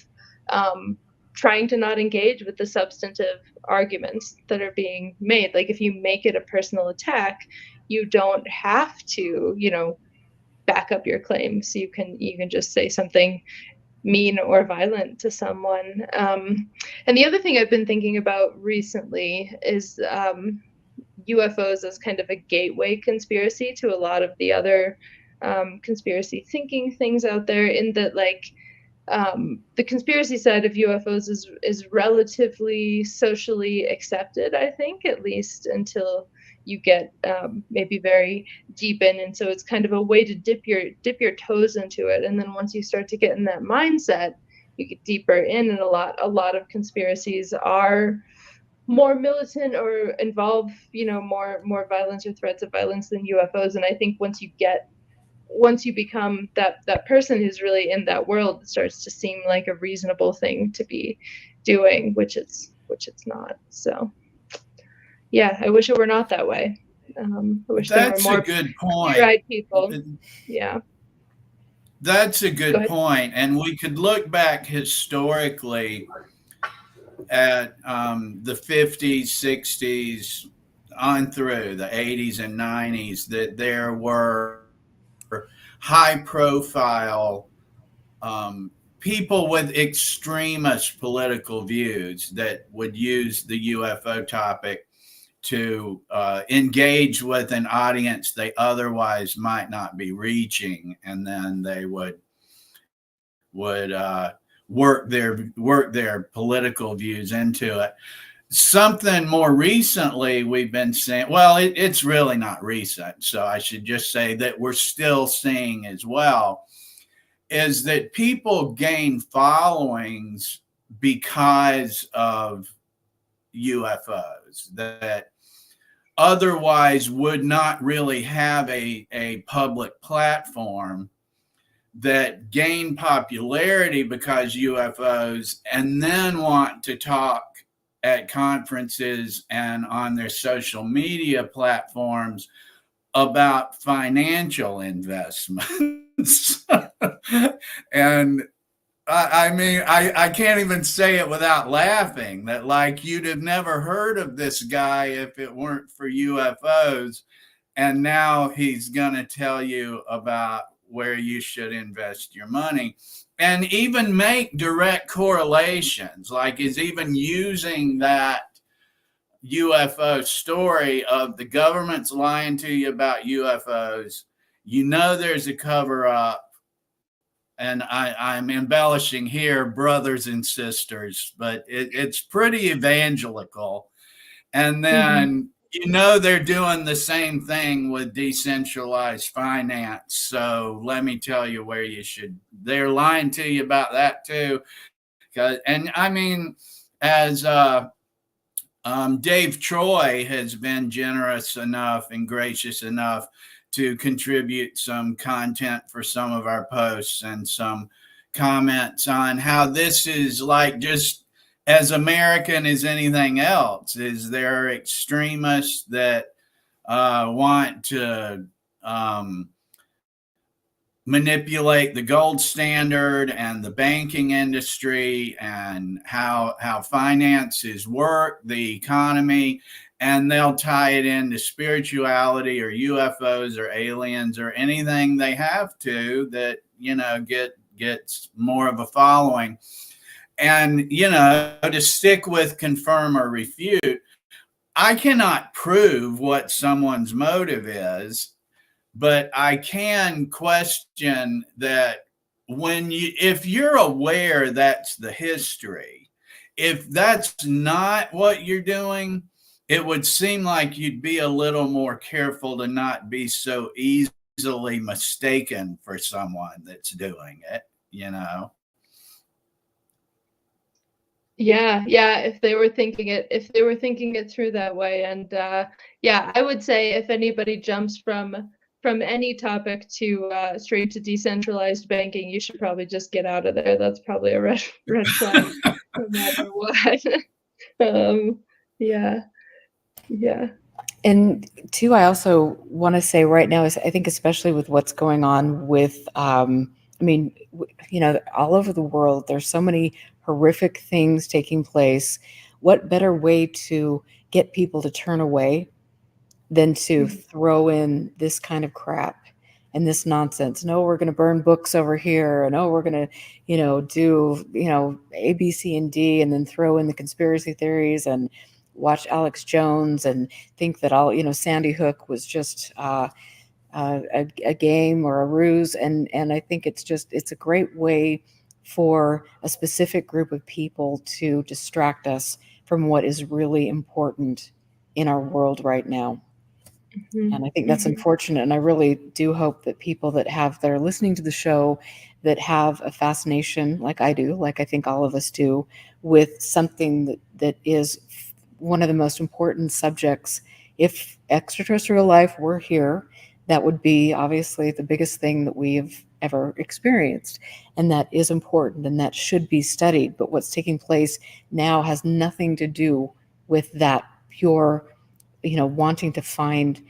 trying to not engage with the substantive arguments that are being made. Like, if you make it a personal attack, you don't have to, back up your claims. You can just say something mean or violent to someone. And the other thing I've been thinking about recently is UFOs as kind of a gateway conspiracy to a lot of the other conspiracy thinking things out there, in that, like, the conspiracy side of UFOs is relatively socially accepted, I think, at least until you get maybe very deep in. And so it's kind of a way to dip your toes into it. And then once you start to get in that mindset, you get deeper in, and a lot of conspiracies are more militant or involve, more violence or threats of violence than UFOs. And I think once you become that person who's really in that world, it starts to seem like a reasonable thing to be doing, which it's not. So yeah, I wish it were not that way. I wish That's there were more a good point. right people. Yeah. That's a good point. And we could look back historically at the 50s, 60s, on through the 80s and 90s, that there were high profile people with extremist political views that would use the UFO topic to engage with an audience they otherwise might not be reaching, and then they would work their political views into it. Something more recently we've been seeing, well, it's really not recent, so I should just say that we're still seeing as well, is that people gain followings because of UFOs that otherwise would not really have a public platform, that gain popularity because UFOs, and then want to talk at conferences and on their social media platforms about financial investments. And I mean, I can't even say it without laughing, that, like, you'd have never heard of this guy if it weren't for UFOs. And now he's going to tell you about where you should invest your money, and even make direct correlations, like is even using that UFO story of the government's lying to you about UFOs. There's a cover up. And I'm embellishing here, brothers and sisters, but it's pretty evangelical. And then, they're doing the same thing with decentralized finance. So let me tell you where they're lying to you about that too. And I mean, as Dave Troy has been generous enough and gracious enough to contribute some content for some of our posts and some comments on how this is like just as American as anything else. Is there extremists that want to manipulate the gold standard and the banking industry and how finances work, the economy, and they'll tie it into spirituality or UFOs or aliens or anything they have to that, gets more of a following. And, to stick with confirm or refute, I cannot prove what someone's motive is, but I can question that if you're aware that's the history, if that's not what you're doing, it would seem like you'd be a little more careful to not be so easily mistaken for someone that's doing it, you know? Yeah, if they were thinking it through that way. And yeah, I would say if anybody jumps from any topic to straight to decentralized banking, you should probably just get out of there. That's probably a red flag no matter what. Yeah. And two, I also want to say right now is I think especially with what's going on with, I mean, you know, all over the world, there's so many horrific things taking place. What better way to get people to turn away than to throw in this kind of crap and this nonsense? No, we're going to burn books over here. And oh, we're going to, you know, do, you know, A, B, C, and D, and then throw in the conspiracy theories and watch Alex Jones and think that all, you know, Sandy Hook was just a game or a ruse. And I think it's a great way for a specific group of people to distract us from what is really important in our world right now. And I think that's unfortunate. And I really do hope that people that are listening to the show that have a fascination like I do, like I think all of us do, with something that is one of the most important subjects. If extraterrestrial life were here, that would be obviously the biggest thing that we have ever experienced. And that is important and that should be studied. But what's taking place now has nothing to do with that pure, you know, wanting to find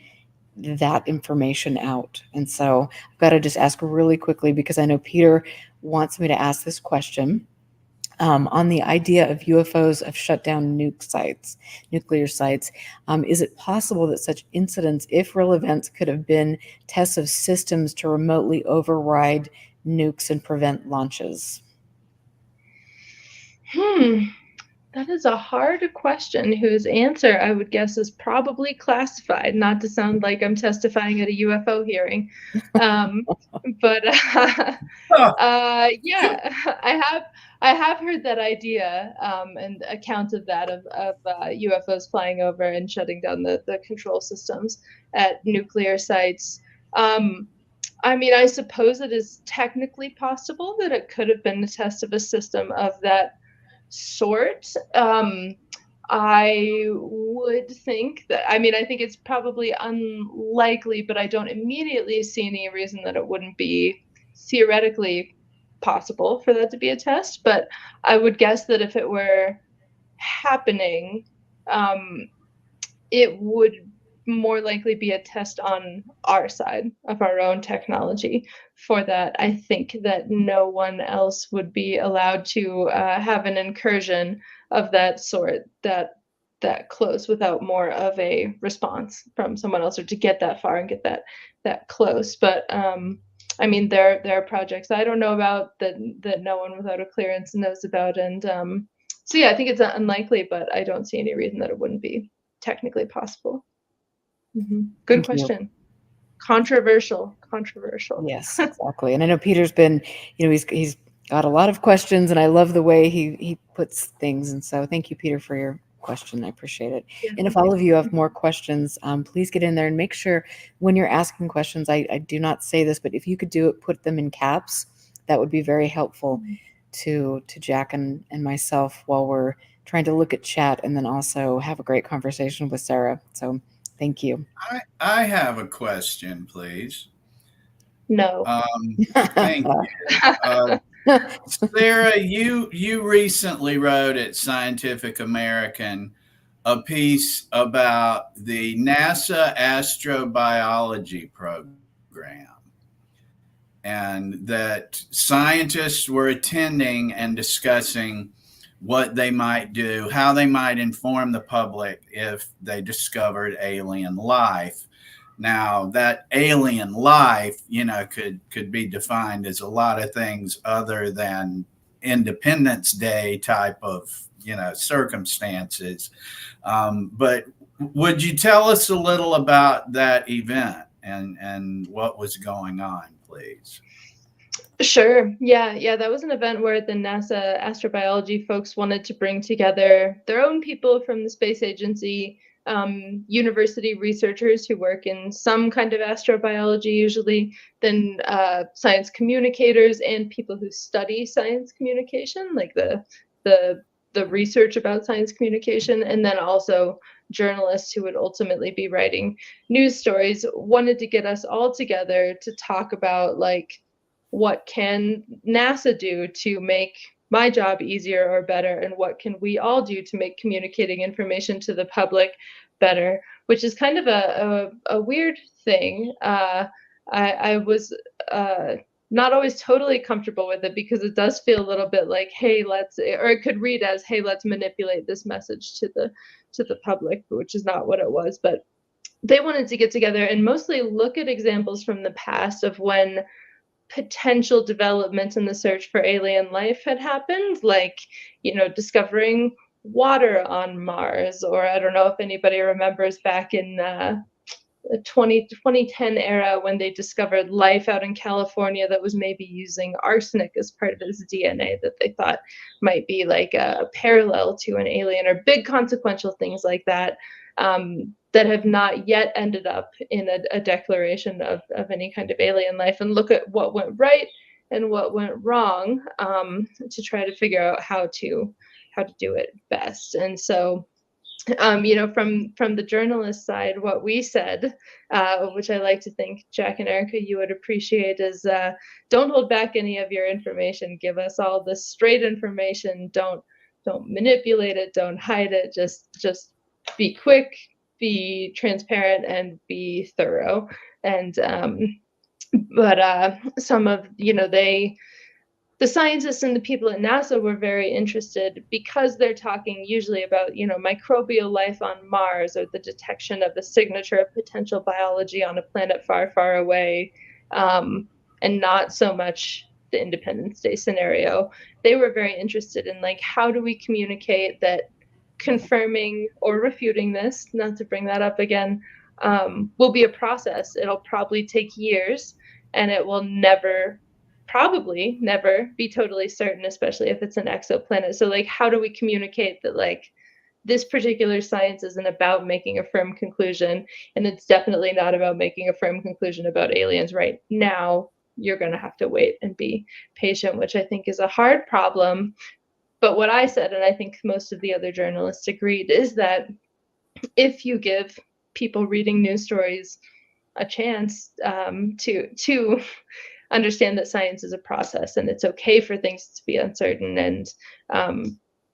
that information out. And so I've got to just ask really quickly, because I know Peter wants me to ask this question. On the idea of UFOs have shut down nuclear sites. Is it possible that such incidents, if real events, could have been tests of systems to remotely override nukes and prevent launches? That is a hard question whose answer I would guess is probably classified, not to sound like I'm testifying at a UFO hearing. But yeah, I have heard that idea and accounts of that of UFOs flying over and shutting down the control systems at nuclear sites. I mean, I suppose it is technically possible that it could have been a test of a system of that sort. I would think that, I mean, I think it's probably unlikely, but I don't immediately see any reason that it wouldn't be theoretically possible for that to be a test. But I would guess that if it were happening, it would more likely be a test on our side of our own technology. For that, I think that no one else would be allowed to have an incursion of that sort that close without more of a response from someone else, or to get that far and get that close. But I mean, there are projects I don't know about that no one without a clearance knows about, and so yeah, I think it's unlikely, but I don't see any reason that it wouldn't be technically possible. Good question. Controversial. Yes, exactly. And I know Peter's been, you know, he's got a lot of questions, and I love the way he puts things. And so thank you, Peter, for your question. I appreciate it. Yeah, and if all of you have more questions, please get in there and make sure when you're asking questions, I do not say this, but if you could do it, put them in caps, that would be very helpful to Jack and myself while we're trying to look at chat and then also have a great conversation with Sarah. So thank you. I have a question, please. No. Thank you. Sarah, you recently wrote at Scientific American a piece about the NASA astrobiology program, and that scientists were attending and discussing what they might do, how they might inform the public if they discovered alien life. Now, that alien life, you know, could be defined as a lot of things other than Independence Day type of, you know, circumstances. But would you tell us a little about that event and what was going on, please? Sure. Yeah, that was an event where the NASA astrobiology folks wanted to bring together their own people from the space agency, university researchers who work in some kind of astrobiology usually, then science communicators and people who study science communication, like the the research about science communication, and then also journalists who would ultimately be writing news stories. Wanted to get us all together to talk about, like, what can NASA do to make my job easier or better, and what can we all do to make communicating information to the public better, which is kind of a weird thing. I was not always totally comfortable with it, because it does feel a little bit like, hey, let's, or it could read as, hey, let's manipulate this message to the public, which is not what it was. But they wanted to get together and mostly look at examples from the past of when potential developments in the search for alien life had happened, like, discovering water on Mars, or I don't know if anybody remembers back in the 2010 era when they discovered life out in California that was maybe using arsenic as part of its DNA, that they thought might be like a parallel to an alien, or big consequential things like that, that have not yet ended up in a declaration of any kind of alien life. And look at what went right and what went wrong, to try to figure out how to do it best. And so, from the journalist side, what we said, which I like to think, Jack and Erica, you would appreciate, is don't hold back any of your information. Give us all the straight information. Don't manipulate it. Don't hide it. Just be quick, be transparent, and be thorough. And but some of the scientists and the people at NASA were very interested, because they're talking usually about, microbial life on Mars, or the detection of a signature of potential biology on a planet far, far away, and not so much the Independence Day scenario. They were very interested in, like, how do we communicate that confirming or refuting this, not to bring that up again, will be a process. It'll probably take years, and it will probably never be totally certain, especially if it's an exoplanet. So, like, how do we communicate that, like, this particular science isn't about making a firm conclusion, and it's definitely not about making a firm conclusion about aliens right now. You're going to have to wait and be patient, which I think is a hard problem. But what I said, and I think most of the other journalists agreed, is that if you give people reading news stories a chance, to understand that science is a process, and it's okay for things to be uncertain, and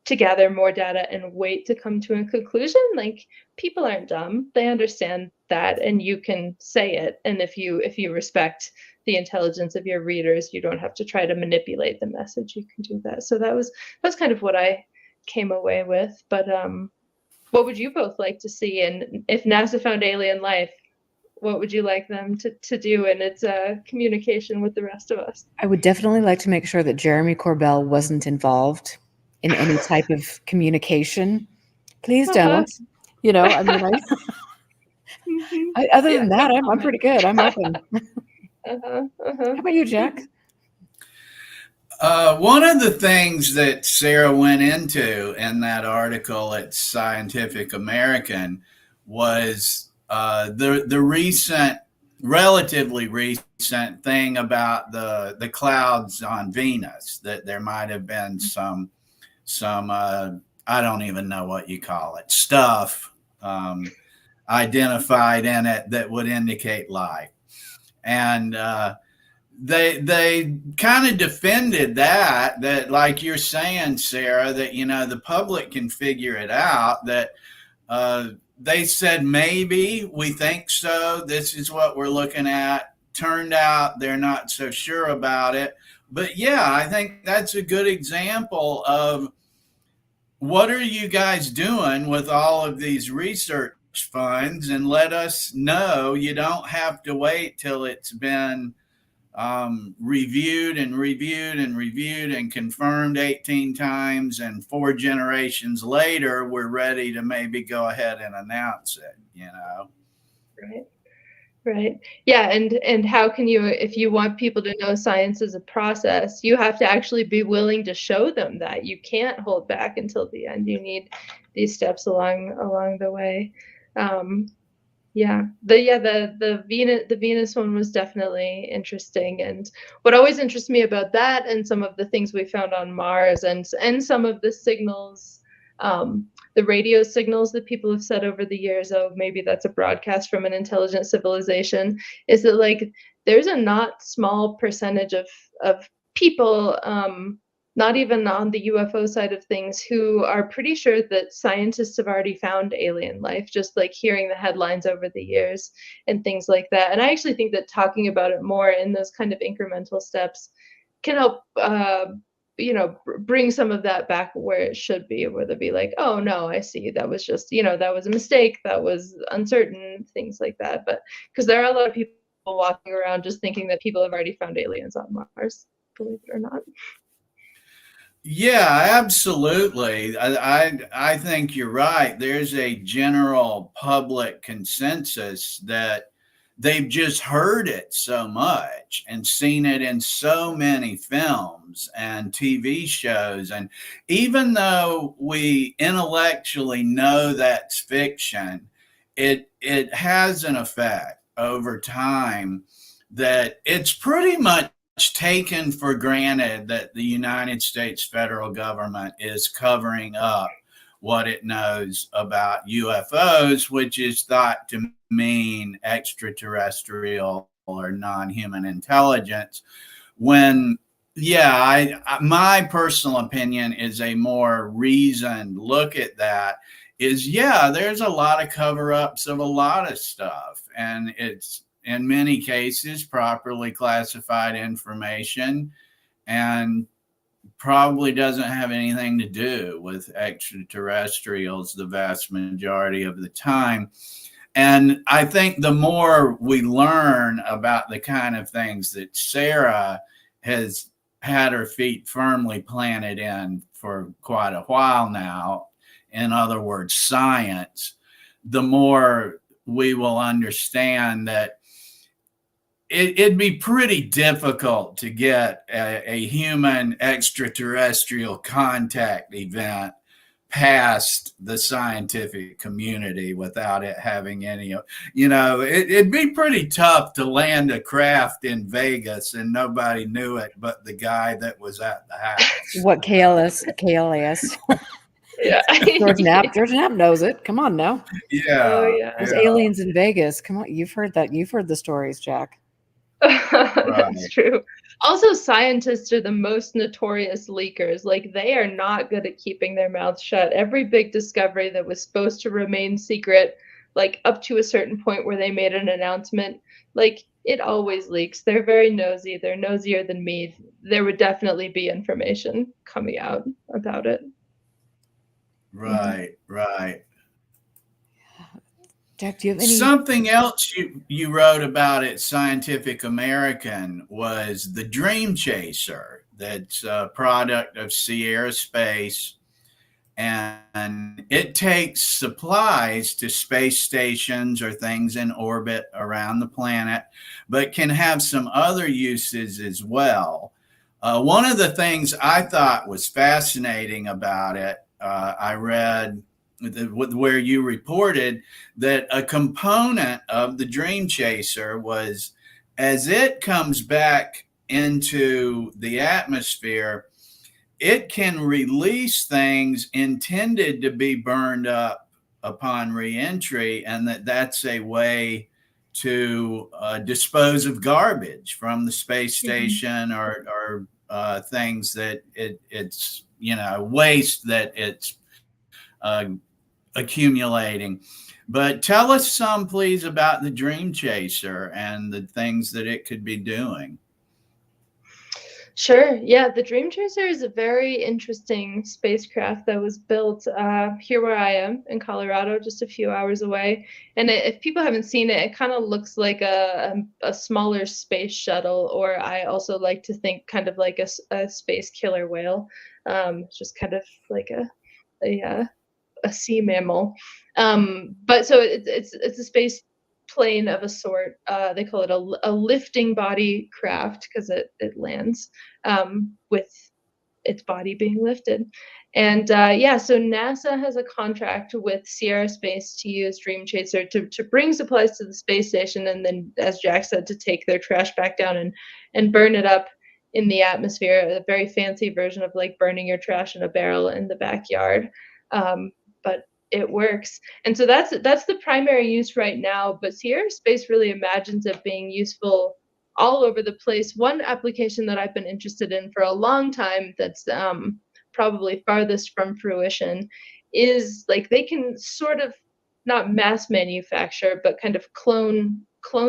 to gather more data and wait to come to a conclusion. Like, people aren't dumb. They understand that, and you can say it. And if you respect the intelligence of your readers, you don't have to try to manipulate the message. You can do that. So that's kind of what I came away with. But what would you both like to see? And if NASA found alien life, what would you like them to do in its communication with the rest of us? I would definitely like to make sure that Jeremy Corbell wasn't involved in any type of communication. Please don't. I mean, other than that, I'm pretty good. I'm open. How about you, Jack? One of the things that Sarah went into in that article at Scientific American was the relatively recent thing about the clouds on Venus, that there might have been some I don't even know what you call it, stuff identified in it that would indicate life. And they kind of defended that, like you're saying, Sarah, that, the public can figure it out, that they said, maybe, we think so, this is what we're looking at. Turned out they're not so sure about it. But yeah, I think that's a good example of, what are you guys doing with all of these research funds? And let us know. You don't have to wait till it's been reviewed and reviewed and reviewed and confirmed 18 times, and 4 generations later we're ready to maybe go ahead and announce it. Right. Right. Yeah, and how can you, if you want people to know science is a process, you have to actually be willing to show them that. You can't hold back until the end. You need these steps along the way. Um, yeah. The Venus one was definitely interesting. And what always interests me about that and some of the things we found on Mars and some of the signals, the radio signals that people have said over the years, oh, maybe that's a broadcast from an intelligent civilization, is that like there's a not small percentage of people, not even on the UFO side of things, who are pretty sure that scientists have already found alien life, just like hearing the headlines over the years and things like that. And I actually think that talking about it more in those kind of incremental steps can help, bring some of that back where it should be, where they'll be like, oh no, I see, that was just, that was a mistake, that was uncertain, things like that. But because there are a lot of people walking around just thinking that people have already found aliens on Mars, believe it or not. Yeah, absolutely. I think you're right. There's a general public consensus that they've just heard it so much and seen it in so many films and TV shows. And even though we intellectually know that's fiction, it has an effect over time that it's pretty much taken for granted that the United States federal government is covering up what it knows about UFOs, which is thought to mean extraterrestrial or non-human intelligence. When, my personal opinion is a more reasoned look at that is, there's a lot of cover-ups of a lot of stuff, and it's in many cases properly classified information and probably doesn't have anything to do with extraterrestrials the vast majority of the time. And I think the more we learn about the kind of things that Sarah has had her feet firmly planted in for quite a while now, in other words, science, the more we will understand that it'd be pretty difficult to get a human extraterrestrial contact event past the scientific community without it having any, it'd be pretty tough to land a craft in Vegas and nobody knew it but the guy that was at the house. What KLS? Yeah. George Knapp knows it. Come on now. Yeah. Oh, yeah. There's aliens in Vegas. Come on. You've heard that. You've heard the stories, Jack. That's true. Also, scientists are the most notorious leakers. Like, they are not good at keeping their mouths shut. Every big discovery that was supposed to remain secret, like up to a certain point where they made an announcement, like it always leaks. They're very nosy. They're nosier than me. There would definitely be information coming out about it. Right. Jack, do you have any? Something else you wrote about at Scientific American was the Dream Chaser. That's a product of Sierra Space, and it takes supplies to space stations or things in orbit around the planet, but can have some other uses as well. One of the things I thought was fascinating about it, I read where you reported that a component of the Dream Chaser was, as it comes back into the atmosphere, it can release things intended to be burned up upon reentry, and that's a way to dispose of garbage from the space station or things that it's waste that it's accumulating. But tell us some, please, about the Dream Chaser and the things that it could be doing. Sure. Yeah, the Dream Chaser is a very interesting spacecraft that was built here where I am in Colorado, just a few hours away. And if people haven't seen it, it kind of looks like a smaller space shuttle, or I also like to think kind of like a space killer whale. It's just kind of like a sea mammal. But so it's a space plane of a sort. They call it a lifting body craft because it lands with its body being lifted. And so NASA has a contract with Sierra Space to use Dream Chaser to bring supplies to the space station, and then, as Jack said, to take their trash back down and burn it up in the atmosphere, a very fancy version of like burning your trash in a barrel in the backyard. But it works. And so that's the primary use right now, but Sierra Space really imagines it being useful all over the place. One application that I've been interested in for a long time that's probably farthest from fruition is like they can sort of not mass manufacture, but kind of clone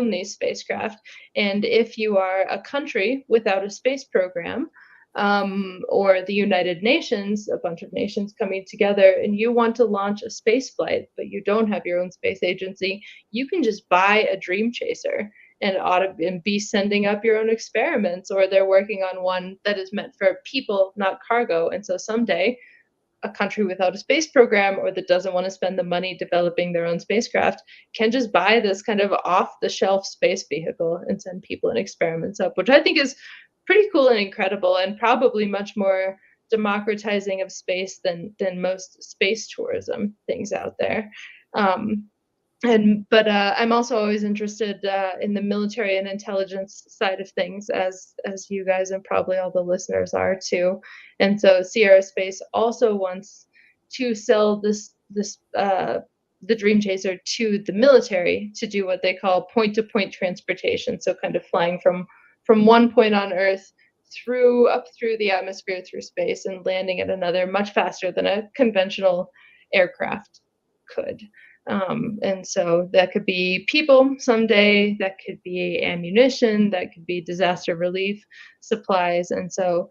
these spacecraft. And if you are a country without a space program, or the United Nations, a bunch of nations coming together, and you want to launch a space flight, but you don't have your own space agency, you can just buy a Dream Chaser and be sending up your own experiments, or they're working on one that is meant for people, not cargo. And so someday a country without a space program or that doesn't want to spend the money developing their own spacecraft can just buy this kind of off-the-shelf space vehicle and send people and experiments up, which I think is pretty cool and incredible, and probably much more democratizing of space than most space tourism things out there. But I'm also always interested in the military and intelligence side of things, as you guys and probably all the listeners are too. And so Sierra Space also wants to sell the Dream Chaser to the military to do what they call point-to-point transportation. So kind of flying from one point on Earth up through the atmosphere, through space, and landing at another much faster than a conventional aircraft could. And so that could be people someday, that could be ammunition, that could be disaster relief supplies. And so,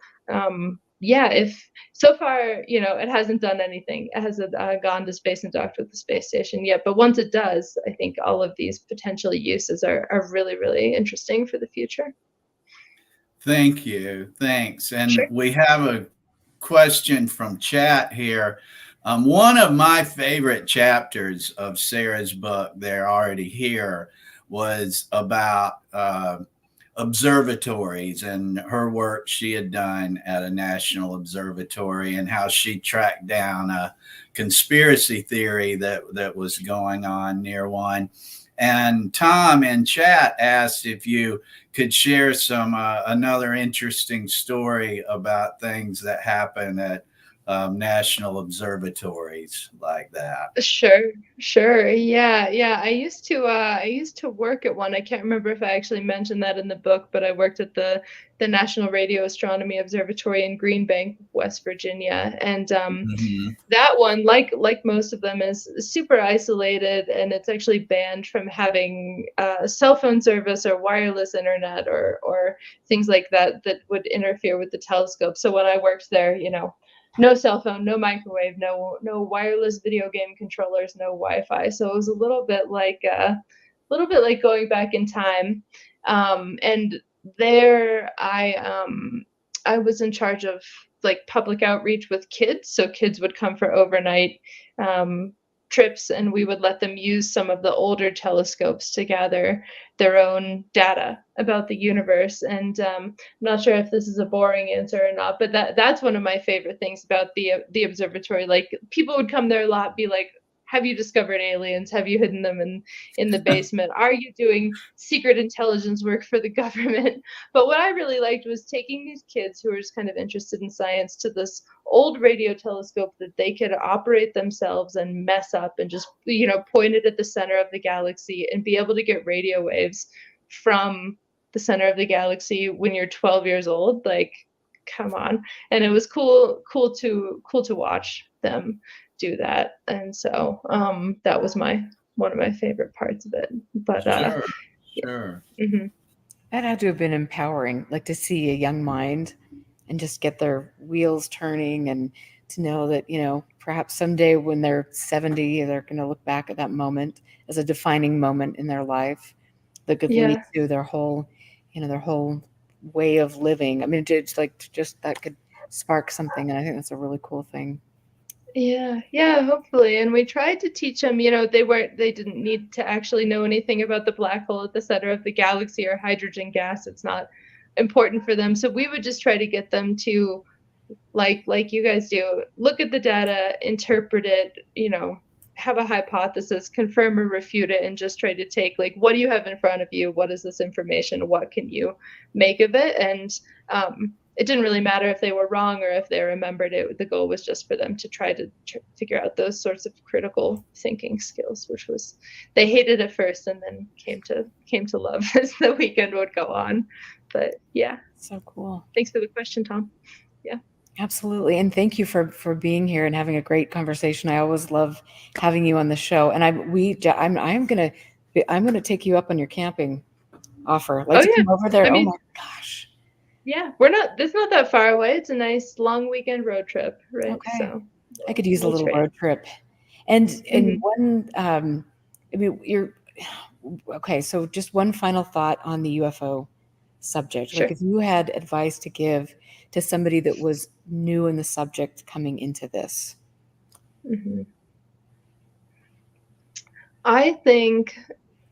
if so far, it hasn't done anything, it hasn't gone to space and docked with the space station yet. But once it does, I think all of these potential uses are really, really interesting for the future. Thank you. Thanks. And Sure. we have a question from chat here. One of my favorite chapters of Sarah's book, They're Already Here, was about observatories and her work she had done at a national observatory, and how she tracked down a conspiracy theory that was going on near one. And Tom in chat asked if you could share some another interesting story about things that happen at national observatories like that. Sure. Yeah. I used to work at one. I can't remember if I actually mentioned that in the book, but I worked at the National Radio Astronomy Observatory in Green Bank, West Virginia. And that one, like most of them, is super isolated, and it's actually banned from having cell phone service or wireless internet or things like that would interfere with the telescope. So when I worked there, no cell phone, no microwave, no wireless video game controllers, no Wi-Fi. So it was a little bit like going back in time. And there I was in charge of like public outreach with kids. So kids would come for overnight trips, and we would let them use some of the older telescopes to gather their own data about the universe. And I'm not sure if this is a boring answer or not, but that's one of my favorite things about the observatory. Like, people would come there a lot, be like, have you discovered aliens? Have you hidden them in the basement? Are you doing secret intelligence work for the government? But what I really liked was taking these kids who were just kind of interested in science to this old radio telescope that they could operate themselves and mess up and just, point it at the center of the galaxy and be able to get radio waves from the center of the galaxy when you're 12 years old. Like, come on. And it was cool to watch them do that. And so that was one of my favorite parts of it. But Sure. Mm-hmm. That had to have been empowering, like to see a young mind and just get their wheels turning, and to know that, perhaps someday when they're 70, they're going to look back at that moment as a defining moment in their life that could lead to their whole way of living. I mean, it's like just that could spark something. And I think that's a really cool thing. Yeah, hopefully. And we tried to teach them, they didn't need to actually know anything about the black hole at the center of the galaxy or hydrogen gas. It's not important for them. So we would just try to get them to, like you guys do, look at the data, interpret it, have a hypothesis, confirm or refute it, and just try to take, like, what do you have in front of you? What is this information? What can you make of it? And it didn't really matter if they were wrong or if they remembered it. The goal was just for them to try to figure out those sorts of critical thinking skills, which was, they hated at first and then came to love as the weekend would go on. But yeah. So cool. Thanks for the question, Tom. Yeah. Absolutely. And thank you for being here and having a great conversation. I always love having you on the show. And I'm going to take you up on your camping offer. Like, to come over there. Oh my gosh. Yeah, it's not that far away. It's a nice long weekend road trip, right? Okay. So I could use a little road trip. And one, okay. So just one final thought on the UFO subject. Sure. Like, if you had advice to give to somebody that was new in the subject coming into this. I think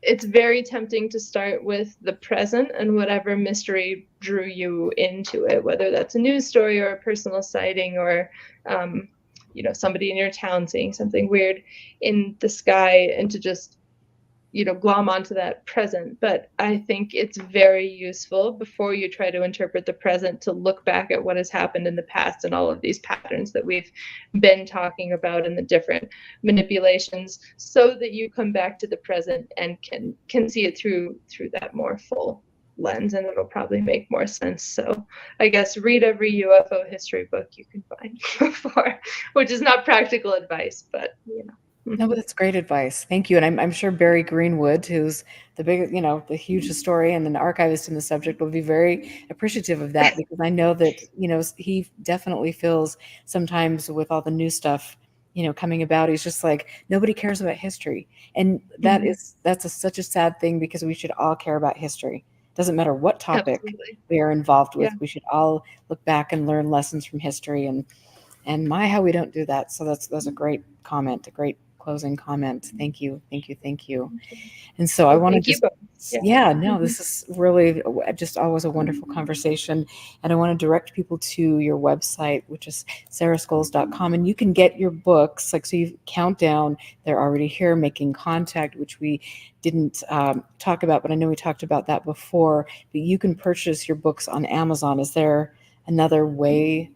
it's very tempting to start with the present and whatever mystery drew you into it, whether that's a news story or a personal sighting or, somebody in your town seeing something weird in the sky, and to just, glom onto that present. But I think it's very useful, before you try to interpret the present, to look back at what has happened in the past and all of these patterns that we've been talking about and the different manipulations, so that you come back to the present and can see it through that more full lens, and it'll probably make more sense. So I guess read every UFO history book you can find before, which is not practical advice, but No, but that's great advice. Thank you. And I'm sure Barry Greenwood, who's the big, the huge historian and archivist in the subject, will be very appreciative of that, because I know that, he definitely feels sometimes with all the new stuff, coming about, he's just like, nobody cares about history. And that's such a sad thing, because we should all care about history. Doesn't matter what topic we are involved with. We should all look back and learn lessons from history, and how we don't do that. So that's a great comment, a great closing comment. Thank you. And so I want to just, this is really just always a wonderful conversation. And I want to direct people to your website, which is sarahscoles.com. And you can get your books, so you Countdown, They're Already Here, Making Contact, which we didn't talk about, but I know we talked about that before. But you can purchase your books on Amazon. Is there another way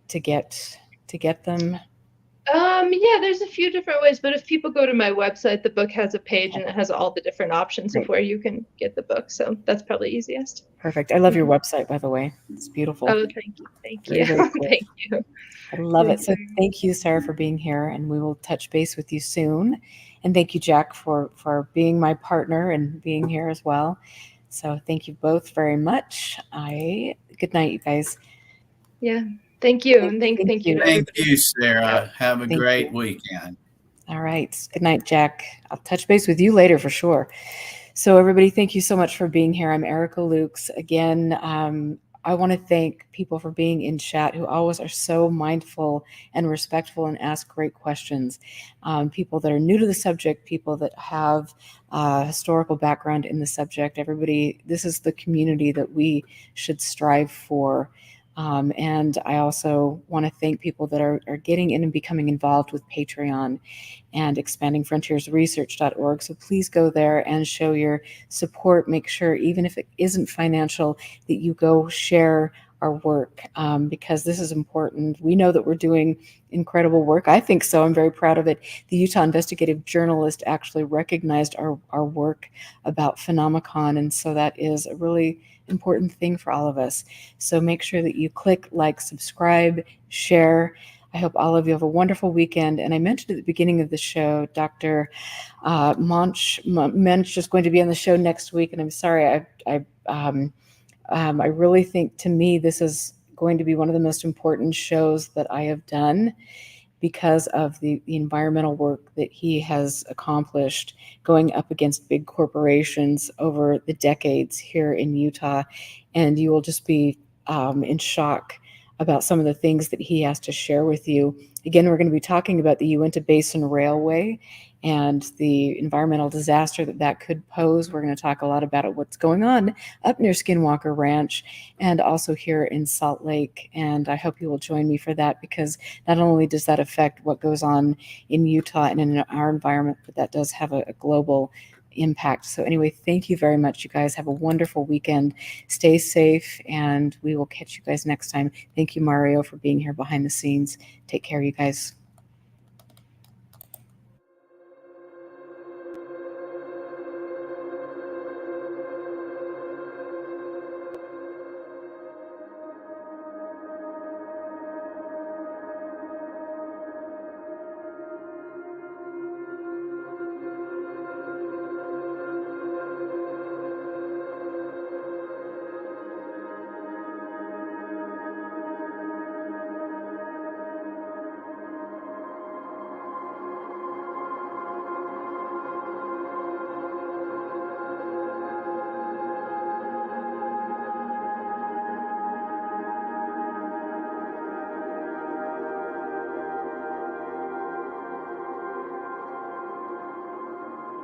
to get them? There's a few different ways, but if people go to my website, the book has a page and it has all the different options of where you can get the book. So that's probably easiest. Perfect. I love your website, by the way. It's beautiful. Oh, thank you. Very cool. Thank you. I love it. So thank you, Sarah, for being here, and we will touch base with you soon. And thank you, Jack, for being my partner and being here as well. So thank you both very much. Good night, you guys. Yeah. Thank you. And thank you. Thank you, Sarah. Have a great weekend. All right. Good night, Jack. I'll touch base with you later for sure. So everybody, thank you so much for being here. I'm Erica Lukes. Again, I want to thank people for being in chat, who always are so mindful and respectful and ask great questions. People that are new to the subject, people that have historical background in the subject. Everybody, this is the community that we should strive for. And I also want to thank people that are getting in and becoming involved with Patreon and expandingfrontiersresearch.org. So please go there and show your support. Make sure, even if it isn't financial, that you go share our work, because this is important. We know that we're doing incredible work. I think so. I'm very proud of it. The Utah Investigative Journalist actually recognized our work about Phenomicon, and so that is a really important thing for all of us. So make sure that you click like, subscribe, share. I hope all of you have a wonderful weekend. And I mentioned at the beginning of the show, Dr. Mensch is going to be on the show next week. And I'm sorry, I really think, to me, this is going to be one of the most important shows that I have done, because of the environmental work that he has accomplished going up against big corporations over the decades here in Utah. And you will just be in shock about some of the things that he has to share with you. Again, we're going to be talking about the Uinta Basin Railway and the environmental disaster that could pose. We're going to talk a lot about what's going on up near Skinwalker Ranch and also here in Salt Lake. And I hope you will join me for that, because not only does that affect what goes on in Utah and in our environment, but that does have a global impact. So anyway, thank you very much. You guys have a wonderful weekend. Stay safe, and we will catch you guys next time. Thank you, Mario, for being here behind the scenes. Take care, you guys.